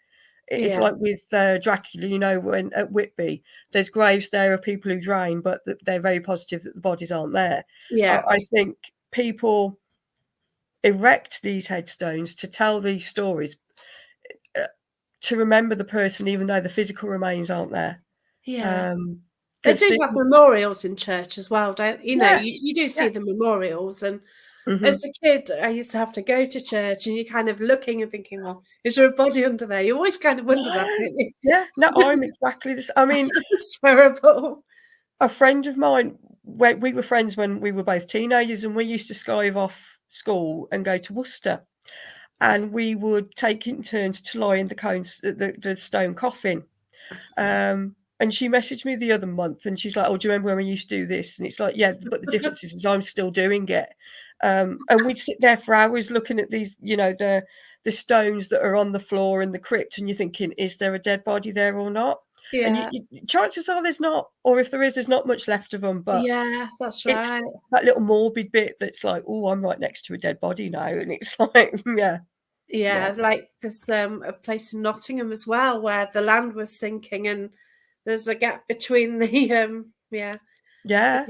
It's Yeah, like with Dracula, when at Whitby, there's graves there of people who drown, but they're very positive that the bodies aren't there. yeah, I think people erect these headstones to tell these stories, uh, to remember the person, even though the physical remains aren't there. yeah. They Because do have memorials in church as well, don't you? yes, You do see yeah, the memorials, and hmm, as a kid, I used to have to go to church, and you're kind of looking and thinking, "Well, is there a body under there?" You always kind of wonder that, no, don't you? yeah, no, I'm exactly this. I mean, It's terrible. a friend of mine, we were friends when we were both teenagers, and we used to skive off school and go to Worcester, and we would take it in turns to lie in the stone coffin. And she messaged me the other month, and she's like, "Oh, do you remember when we used to do this?" And it's like, "Yeah, but the difference is I'm still doing it." And we'd sit there for hours looking at these, the stones that are on the floor in the crypt, and you're thinking, "Is there a dead body there or not?" And Yeah, chances are there's not, or if there is, there's not much left of them. But yeah, that's it's right. that little morbid bit that's like, "Oh, I'm right next to a dead body now," and it's like, yeah, yeah, Yeah, like there's a place in Nottingham as well where the land was sinking, and there's a gap between the the yeah.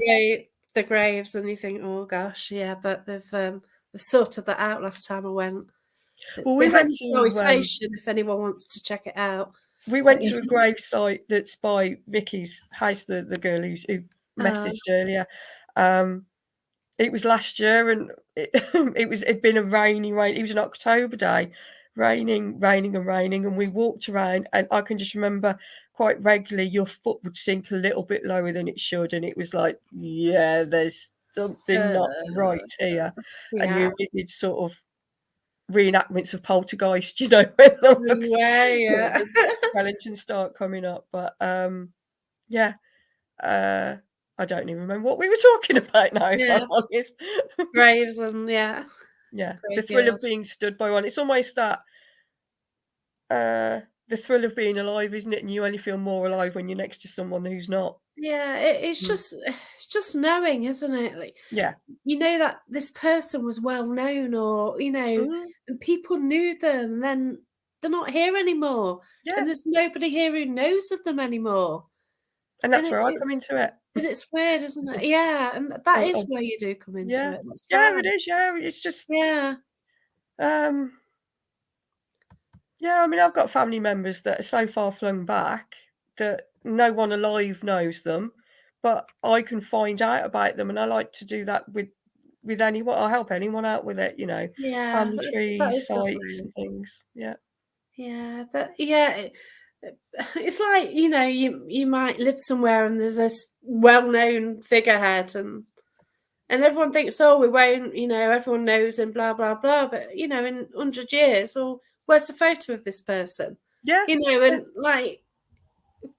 the graves, and you think, oh gosh, yeah, but they've sorted that out last time I went. It's Well, we went behind to exploitation if anyone wants to check it out. we went to a grave site that's by Vicky's house, the girl who messaged earlier. It was last year, and it'd been a rainy rain. It was an October day, raining, and we walked around, and I can just remember quite regularly your foot would sink a little bit lower than it should, and it was like, yeah, there's something not right here. And Yeah. you did sort of reenactments of Poltergeist, you know, when Yeah. the skeletons start coming up. But yeah, I don't even remember what we were talking about now, if Yeah. I'm honest. Graves and Yeah, the thrill of graveyards. being stood by one. It's almost that the thrill of being alive, isn't it? And you only feel more alive when you're next to someone who's not. Yeah, it's just knowing, isn't it? Like, Yeah. you know that this person was well known, or Mhm. and people knew them, and then they're not here anymore, Yeah. and there's nobody here who knows of them anymore. And that's where I come into it. It's weird, isn't it? Yeah, and that is I've where you do come into yeah. it. That's Yeah, right. it is, yeah. It's just Yeah. yeah, I mean, I've got family members that are so far flung back that no one alive knows them, but I can find out about them, and I like to do that with anyone. I'll help anyone out with it, you know, Yeah, family that trees, is sites, lovely. and things. Yeah. Yeah, but yeah, it's like, you might live somewhere and there's this well-known figurehead, and everyone thinks, oh, we won't, everyone knows him, blah blah blah. But in 100 years, well, where's the photo of this person? Yeah. Yeah. And like,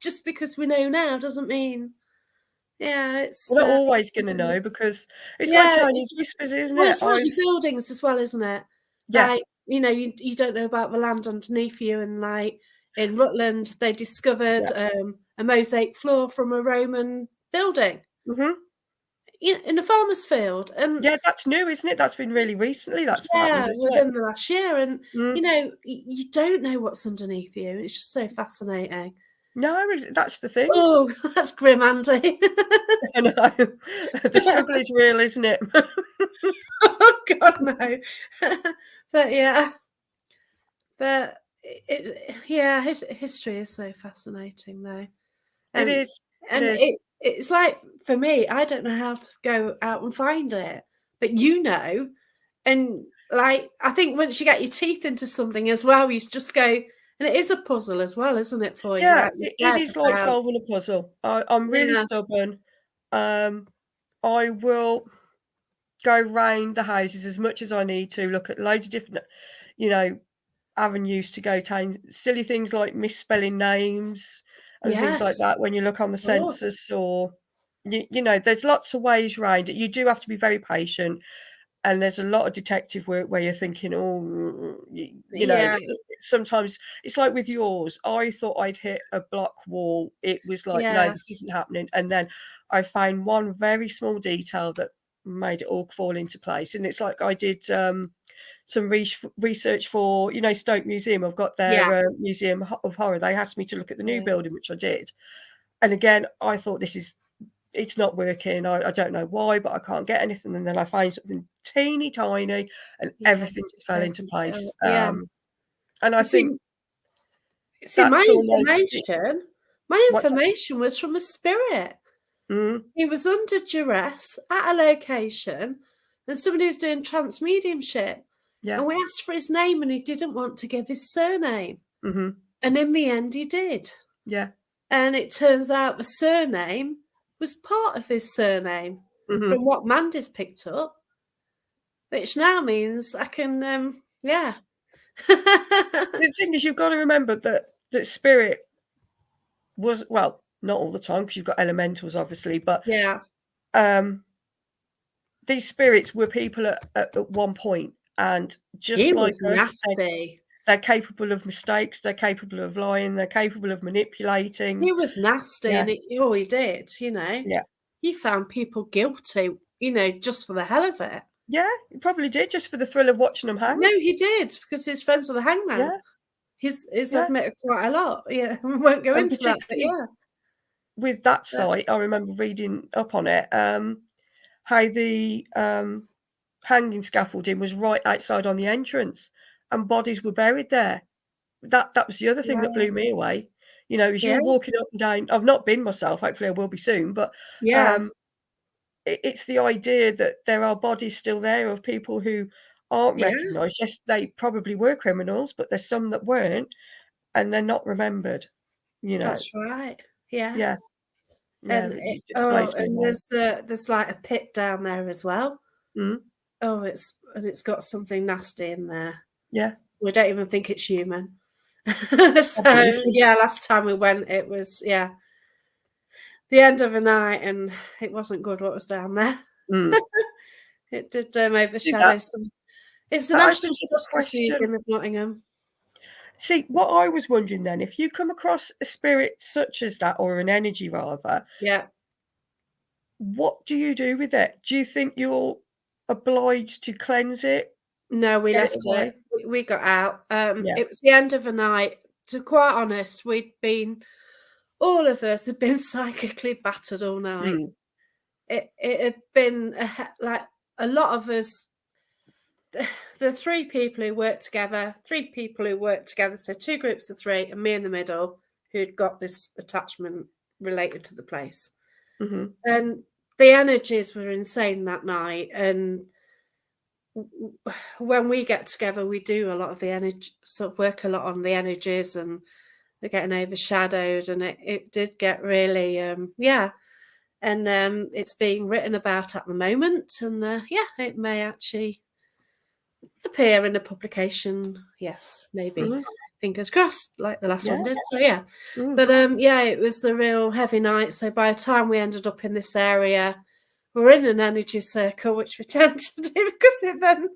just because we know now doesn't mean, yeah, it's We're not always going to know, because it's like yeah. Chinese whispers, isn't Well, it? it's like your buildings as well, isn't it? Yeah. Like, you don't know about the land underneath you, and like in Rutland, they discovered Yeah. a mosaic floor from a Roman building Mhm. in a farmer's field, and Yeah, that's new, isn't it? That's been really recently that's happened, yeah, isn't it? within the last year, and Mm. you don't know what's underneath you. It's just so fascinating. No, that's the thing. Oh, that's grim, Andy. I know. The struggle is real, isn't it? Oh God, no. But yeah. But history is so fascinating, though, It and is. It and is. it's like, for me, I don't know how to go out and find it, but and like, I think once you get your teeth into something as well, you just go, and it is a puzzle as well, isn't it, for you? Yeah, Like you it said is like about, solving a puzzle. I'm really yeah, stubborn. I will go round the houses as much as I need to, look at loads of different, you know, avenues to go down. Silly things like misspelling names and things like yes, that when you look on the of course, census, or there's lots of ways around it. You do have to be very patient, and there's a lot of detective work where you're thinking, oh, yeah, sometimes it's like with yours. I thought I'd hit a block wall. It was like, no, yeah, this isn't happening. And then I found one very small detail that made it all fall into place. And it's like I did some research for, Stoke Museum. I've got yeah, their Museum of Horror. They asked me to look at the new yeah, building, which I did. And again, I thought it's not working. I don't know why, but I can't get anything. And then I find something teeny tiny, and yeah, everything just fell into place. yeah. And I You think see, that's almost it. my What's that? information was from a spirit. Mm, He was under duress at a location, and somebody was doing trance mediumship, yeah. and we asked for his name, and he didn't want to give his surname, Hmm. and in the end, he did. Yeah. And it turns out the surname was part of his surname, Hmm. from what Mandy's picked up, which now means I can, yeah. The thing is, you've got to remember that spirit was, well, not all the time, because you've got elementals, obviously, but Yeah, these spirits were people at one point, and just he like was us, nasty. they're capable of mistakes, they're capable of lying, they're capable of manipulating. He was nasty, Yeah. and all he did, Yeah. he found people guilty, just for the hell of it. Yeah, he probably did, just for the thrill of watching them hang. No, he did, because he's friends with the hangman. Yeah. He's Yeah. admitted quite a lot. Yeah, we won't go And into that, but particularly yeah. with that site, I remember reading up on it, how the hanging scaffolding was right outside on the entrance, and bodies were buried there. That was the other thing that Yeah. blew me away. You know, as Yeah. you're walking up and down, I've not been myself, hopefully I will be soon, but Yeah. it's the idea that there are bodies still there of people who aren't Yeah. recognised. Yes, they probably were criminals, but there's some that weren't, and they're not remembered, you know. That's right. Yeah. Yeah, yeah, it just blows me And away. there's like a pit down there as well. Mm, Oh, it's got something nasty in there. yeah, We don't even think it's human. probably. So yeah, last time we went, it was the end of the night, and it wasn't good what was down there. Mm. It did See, overshadow some. It's the that National opens up a Justice question. Museum of Nottingham. See, what I was wondering then, if you come across a spirit such as that, or an energy rather, Yeah. what do you do with it? Do you think you're obliged to cleanse it, No, we get it left it. away? We got out. Yeah. It was the end of the night. To be quite honest, all of us had been psychically battered all night. Mm, It had been like a lot of us. The three people who worked together, so two groups of three, and me in the middle, who'd got this attachment related to the place. mhm, And the energies were insane that night. And when we get together, we do a lot of the energy, sort of work a lot on the energies, and we're getting overshadowed. And it did get really, And it's being written about at the moment. And it may actually appear in a publication. Yes, maybe. mhm, Fingers crossed, like the last yeah, one did. So yeah. mm, But it was a real heavy night. So by the time we ended up in this area, we're in an energy circle, which we tend to do because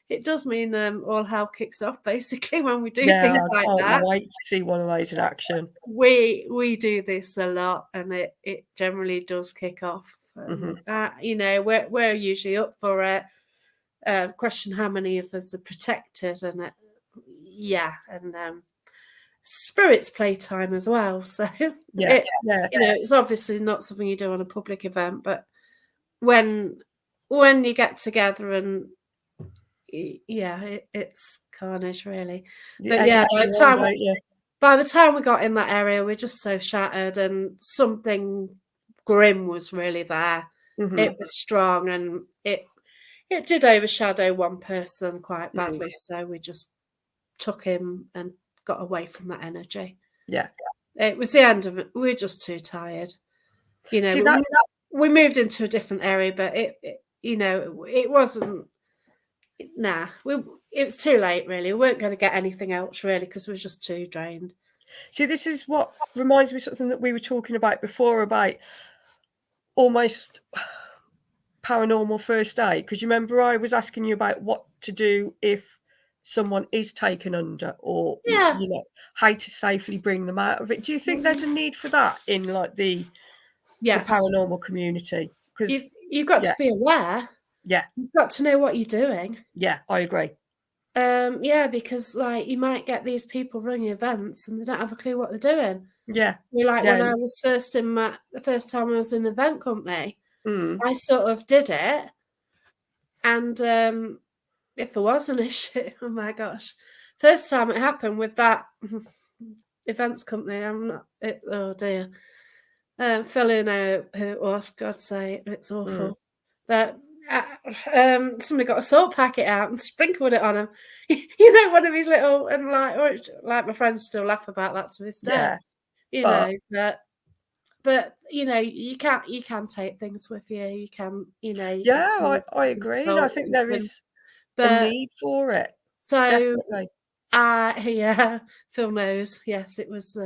it does mean all hell kicks off basically when we do yeah, things I like can't that. wait to see one of those in action. We do this a lot, and it generally does kick off. Mhm, We're usually up for it. Question how many of us are protected, and spirits playtime as well. So yeah, yeah, it's obviously not something you do on a public event, but when you get together and it's carnage really. you But egg yeah, each other on, don't you? by the time we got in that area, we're just so shattered, and something grim was really there. Mhm, It was strong, and it did overshadow one person quite mm, badly. So we just took him and got away from that energy. yeah. It was the end of it. We were just too tired. See that We moved into a different area, but it wasn't. Nah, it was too late. Really, we weren't going to get anything else really because we were just too drained. See, this is what reminds me of something that we were talking about before, about almost paranormal first aid. Because you remember I was asking you about what to do if someone is taken under, or Yeah. how to safely bring them out of it. Do you think there's a need for that in like the Yes. paranormal community? Because You've got yeah, to be aware. yeah, You've got to know what you're doing. yeah, I agree. Because like you might get these people running events and they don't have a clue what they're doing. Yeah, Like yeah, when I was the first time I was in an event company, mm, I sort of did it, and if there was an issue, oh my gosh, first time it happened with that events company, oh dear, Phil who it was, God's sake, it's awful, mm, but somebody got a salt packet out and sprinkled it on him. One of his little, and like my friends still laugh about that to this day. yeah, But you can take things with you. You can yeah, I agree, and I think there is a but need for it. so Definitely. yeah, Phil knows. Yes, it was.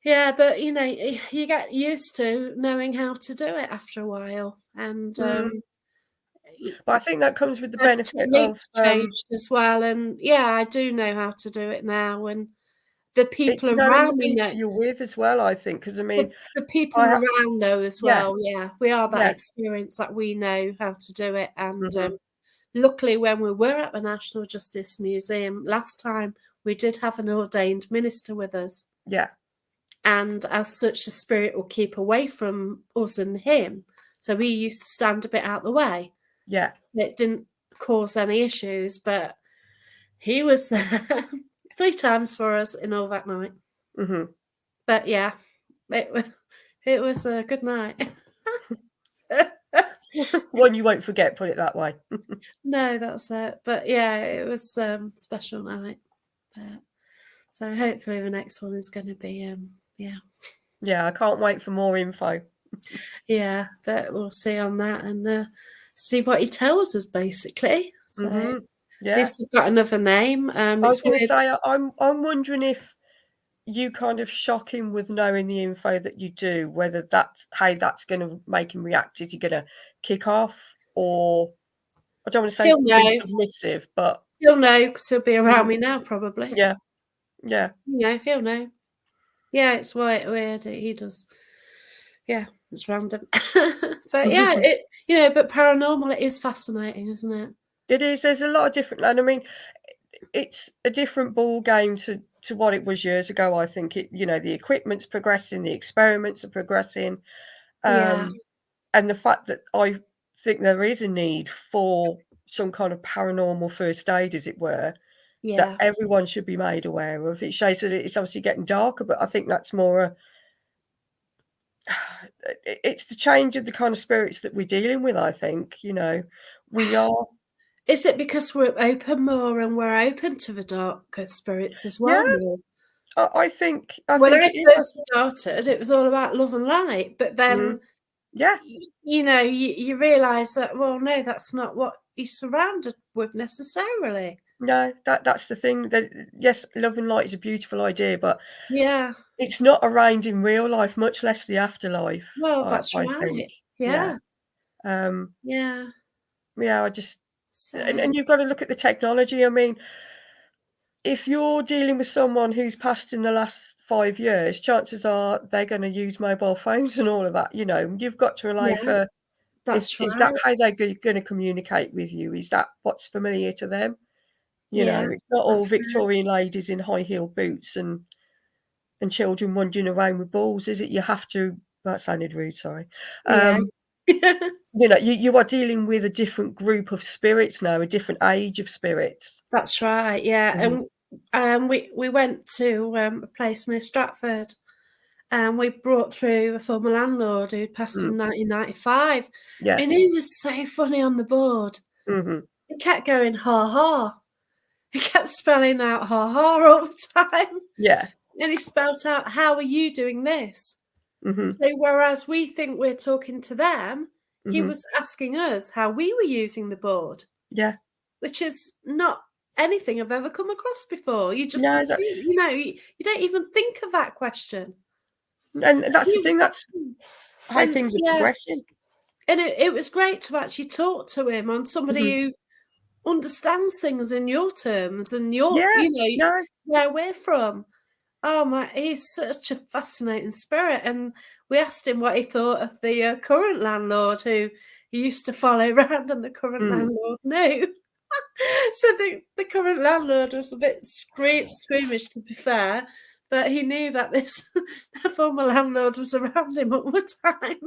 But you get used to knowing how to do it after a while, and Mm. But I think that comes with the benefit of techniques changed as well. And I do know how to do it now, and the it's people knowing around the me people know. you're with as well, I think, because I mean, The people I ha around know as yeah, well. Yeah, we are that yeah, experience that we know how to do it. And mhm, luckily, when we were at the National Justice Museum last time, we did have an ordained minister with us. yeah, And as such, the spirit will keep away from us and him. So we used to stand a bit out the way. yeah. It didn't cause any issues, but he was there 3 times for us in all that night. Mhm. But yeah, it was a good night. One you won't forget, put it that way. No, that's it. But yeah, it was special night. But, so hopefully the next one is going to be yeah. Yeah, I can't wait for more info. Yeah, but we'll see on that and see what he tells us basically. So at Yeah. least we've got another name. I was It's gonna weird. say, I'm wondering if you kind of shock him with knowing the info that you do, whether that's how that's gonna make him react. Is he gonna kick off, or I don't wanna say He'll be know. submissive, but He'll know because he'll be around Mhm. me now probably. Yeah. Yeah. He'll know. Yeah, it's weird. He does. Yeah, it's random. But yeah, but paranormal, it is fascinating, isn't it? It is, there's a lot of different, and I mean, it's a different ball game to what it was years ago, I think. The equipment's progressing, the experiments are progressing, Yeah, um, and the fact that I think there is a need for some kind of paranormal first aid, as it were, that yeah. everyone should be made aware of. It shows that it's obviously getting darker, but I think that's more it's the change of the kind of spirits that we're dealing with, I think, we are. Is it because we're open more and we're open to the darker spirits as well Yes, more? I When think I it is. first started, it was all about love and light, but Mm, then yeah, you realise that no, that's not what you're surrounded with necessarily. no, that's the thing. That yes, love and light is a beautiful idea, but Yeah, it's not around in real life, much less the afterlife. well, I, that's I think, right. yeah, Yeah, um, yeah. yeah. I just So and you've got to look at the technology. I mean, if you're dealing with someone who's passed in the last 5 years, chances are they're going to use mobile phones and all of that. You've got to allow yeah, for. that's Is that right. how they're going to communicate with you? Is that what's familiar to them? Yeah, It's not all that's it. Victorian ladies in high heel boots and children wandering around with balls, is it? You have to. That sounded rude. Sorry. Yeah. You are dealing with a different group of spirits now, a different age of spirits. That's right, yeah, Mhm. and we went to, a place near Stratford, and we brought through a former landlord who'd passed Mm. in 1995, Yeah. and he was so funny on the board. Mhm. He kept going, "Ha ha." He kept spelling out "ha ha" all the time, Yeah. and he spelt out, "How are you doing this?" Mhm. So whereas we think we're talking to them, he Mhm. was asking us how we were using the board. Yeah. Which is not anything I've ever come across before. You just No, assume, that's you don't even think of that question. and that's He the was thing, that's asking, how and things are yeah, progressing. and it was great to actually talk to him on somebody Mhm. who understands things in your terms and Yeah. No. where we're from. Oh my, he's such a fascinating spirit. And we asked him what he thought of the current landlord who he used to follow around, and the current Mm. landlord knew. So the current landlord was a bit squeamish, to be fair, but he knew that this former landlord was around him all the time.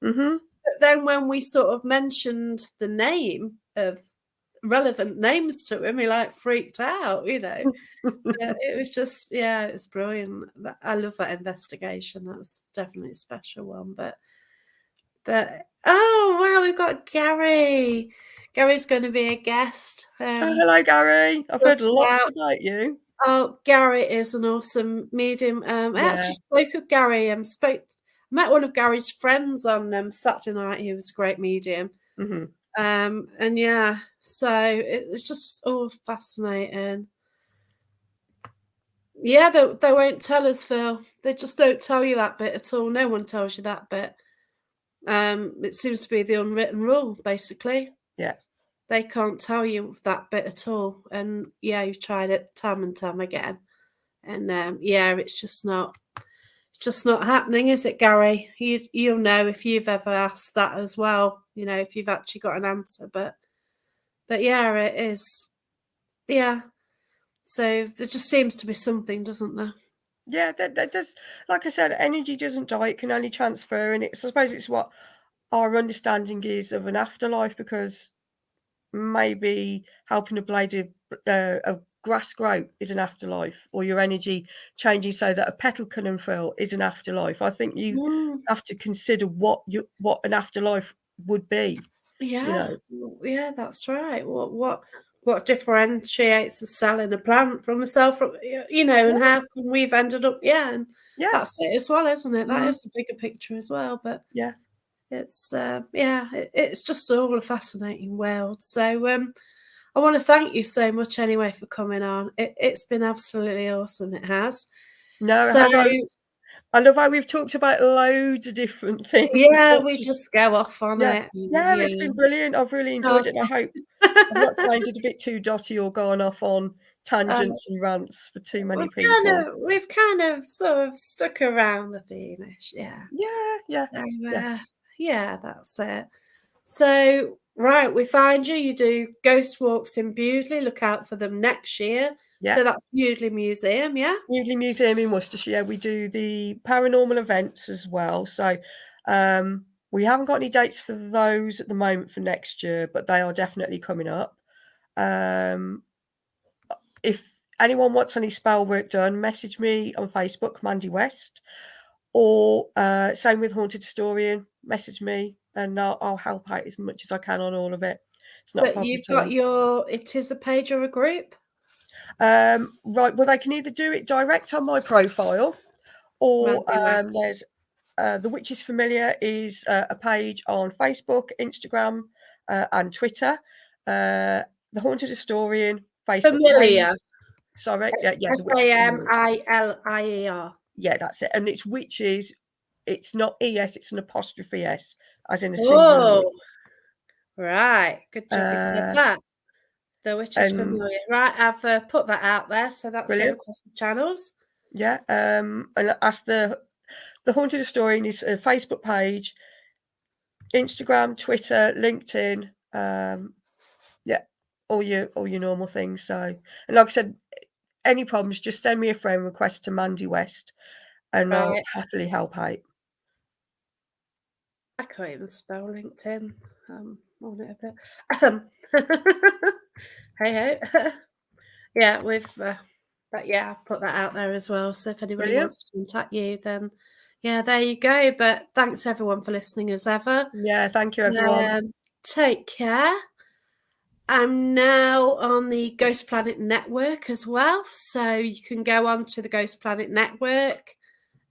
Mhm. But then when we sort of mentioned the name of relevant names to him, he like freaked out. It was just, yeah, it was brilliant. I love that investigation. That's definitely a special one. But oh wow, we've got Gary. Gary's going to be a guest. Oh, hello, Gary. I've We'll heard chat lots out. about you. Oh, Gary is an awesome medium. I Yeah. actually spoke with Gary. Met one of Gary's friends on Saturday night. He was a great medium. Mhm. And yeah, so it's just all fascinating. Yeah, they won't tell us, Phil. They just don't tell you that bit at all. No one tells you that bit. It seems to be the unwritten rule, basically. Yeah. They can't tell you that bit at all. And yeah, you've tried it time and time again. And yeah, it's just not happening, is it, Gary? You'll know if you've ever asked that as well, if you've actually got an answer. But yeah, it is. Yeah. So there just seems to be something, doesn't there? Yeah, that does, like I said, energy doesn't die, it can only transfer, and I suppose it's what our understanding is of an afterlife, because maybe helping a grass grow is an afterlife, or your energy changing so that a petal can unfurl is an afterlife. I think you have to consider what an afterlife would be. Yeah, yeah, that's right. What differentiates a cell in a plant from a cell from and how come we've ended up? Yeah, and that's it as well, isn't it? That is the bigger picture as well. But yeah, it's it's just all a fascinating world. So I want to thank you so much anyway for coming on. It's been absolutely awesome. It has. No, it So has. I love how we've talked about loads of different things. yeah, we just go off on yeah, it. yeah, it's been brilliant. I've really enjoyed it. And I hope I've not sounded a bit too dotty or gone off on tangents and rants for too many people. We've kind of sort of stuck around the theme-ish, yeah. Yeah. So, yeah, that's it. So, right, we find you. You do ghost walks in Bewdley. Look out for them next year. Yeah. So that's Bewdley Museum, yeah? Bewdley Museum in Worcestershire. We do the paranormal events as well. So we haven't got any dates for those at the moment for next year, but they are definitely coming up. If anyone wants any spell work done, message me on Facebook, Mandy West, or same with Haunted Historian. Message me, and I'll help out as much as I can on all of it. It's not a But problem you've at all. got your, it is a page or a group? Right, well, they can either do it direct on my profile, or Mandy West. there's The Witch is Familiar is a page on Facebook, Instagram, and Twitter. The Haunted Historian Facebook page. Familiar. Sorry, yeah, The Witch is Familiar. Familiar. Yeah, that's it. And it's witches. It's not ES, it's an apostrophe S, as in a singular. Oh, right. Good job you said that. The Witch is Familiar. Right, I've put that out there, so that's going across the channels. Yeah, and ask the Haunted Historian is a Facebook page, Instagram, Twitter, LinkedIn, yeah, all your normal things. So, and like I said, any problems, just send me a friend request to Mandy West, and I'll happily help out. I can't even spell LinkedIn. On it a bit. Hey ho. Yeah, but yeah, I've put that out there as well. So if anybody wants to contact you, then yeah, there you go. But thanks everyone for listening as ever. Yeah, thank you everyone. Take care. I'm now on the Ghost Planet Network as well. So you can go on to the Ghost Planet Network,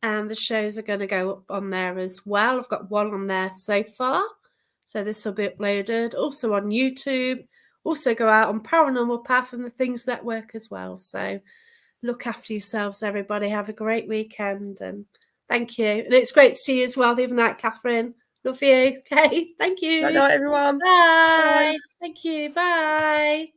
and the shows are going to go up on there as well. I've got one on there so far. So this will be uploaded. Also on YouTube. Also go out on Paranormal Path and the Things Network as well. So look after yourselves, everybody. Have a great weekend, and thank you. And it's great to see you as well the other night, Catherine. Love you. Okay, thank you. Good night, everyone. Bye. Thank you. Bye.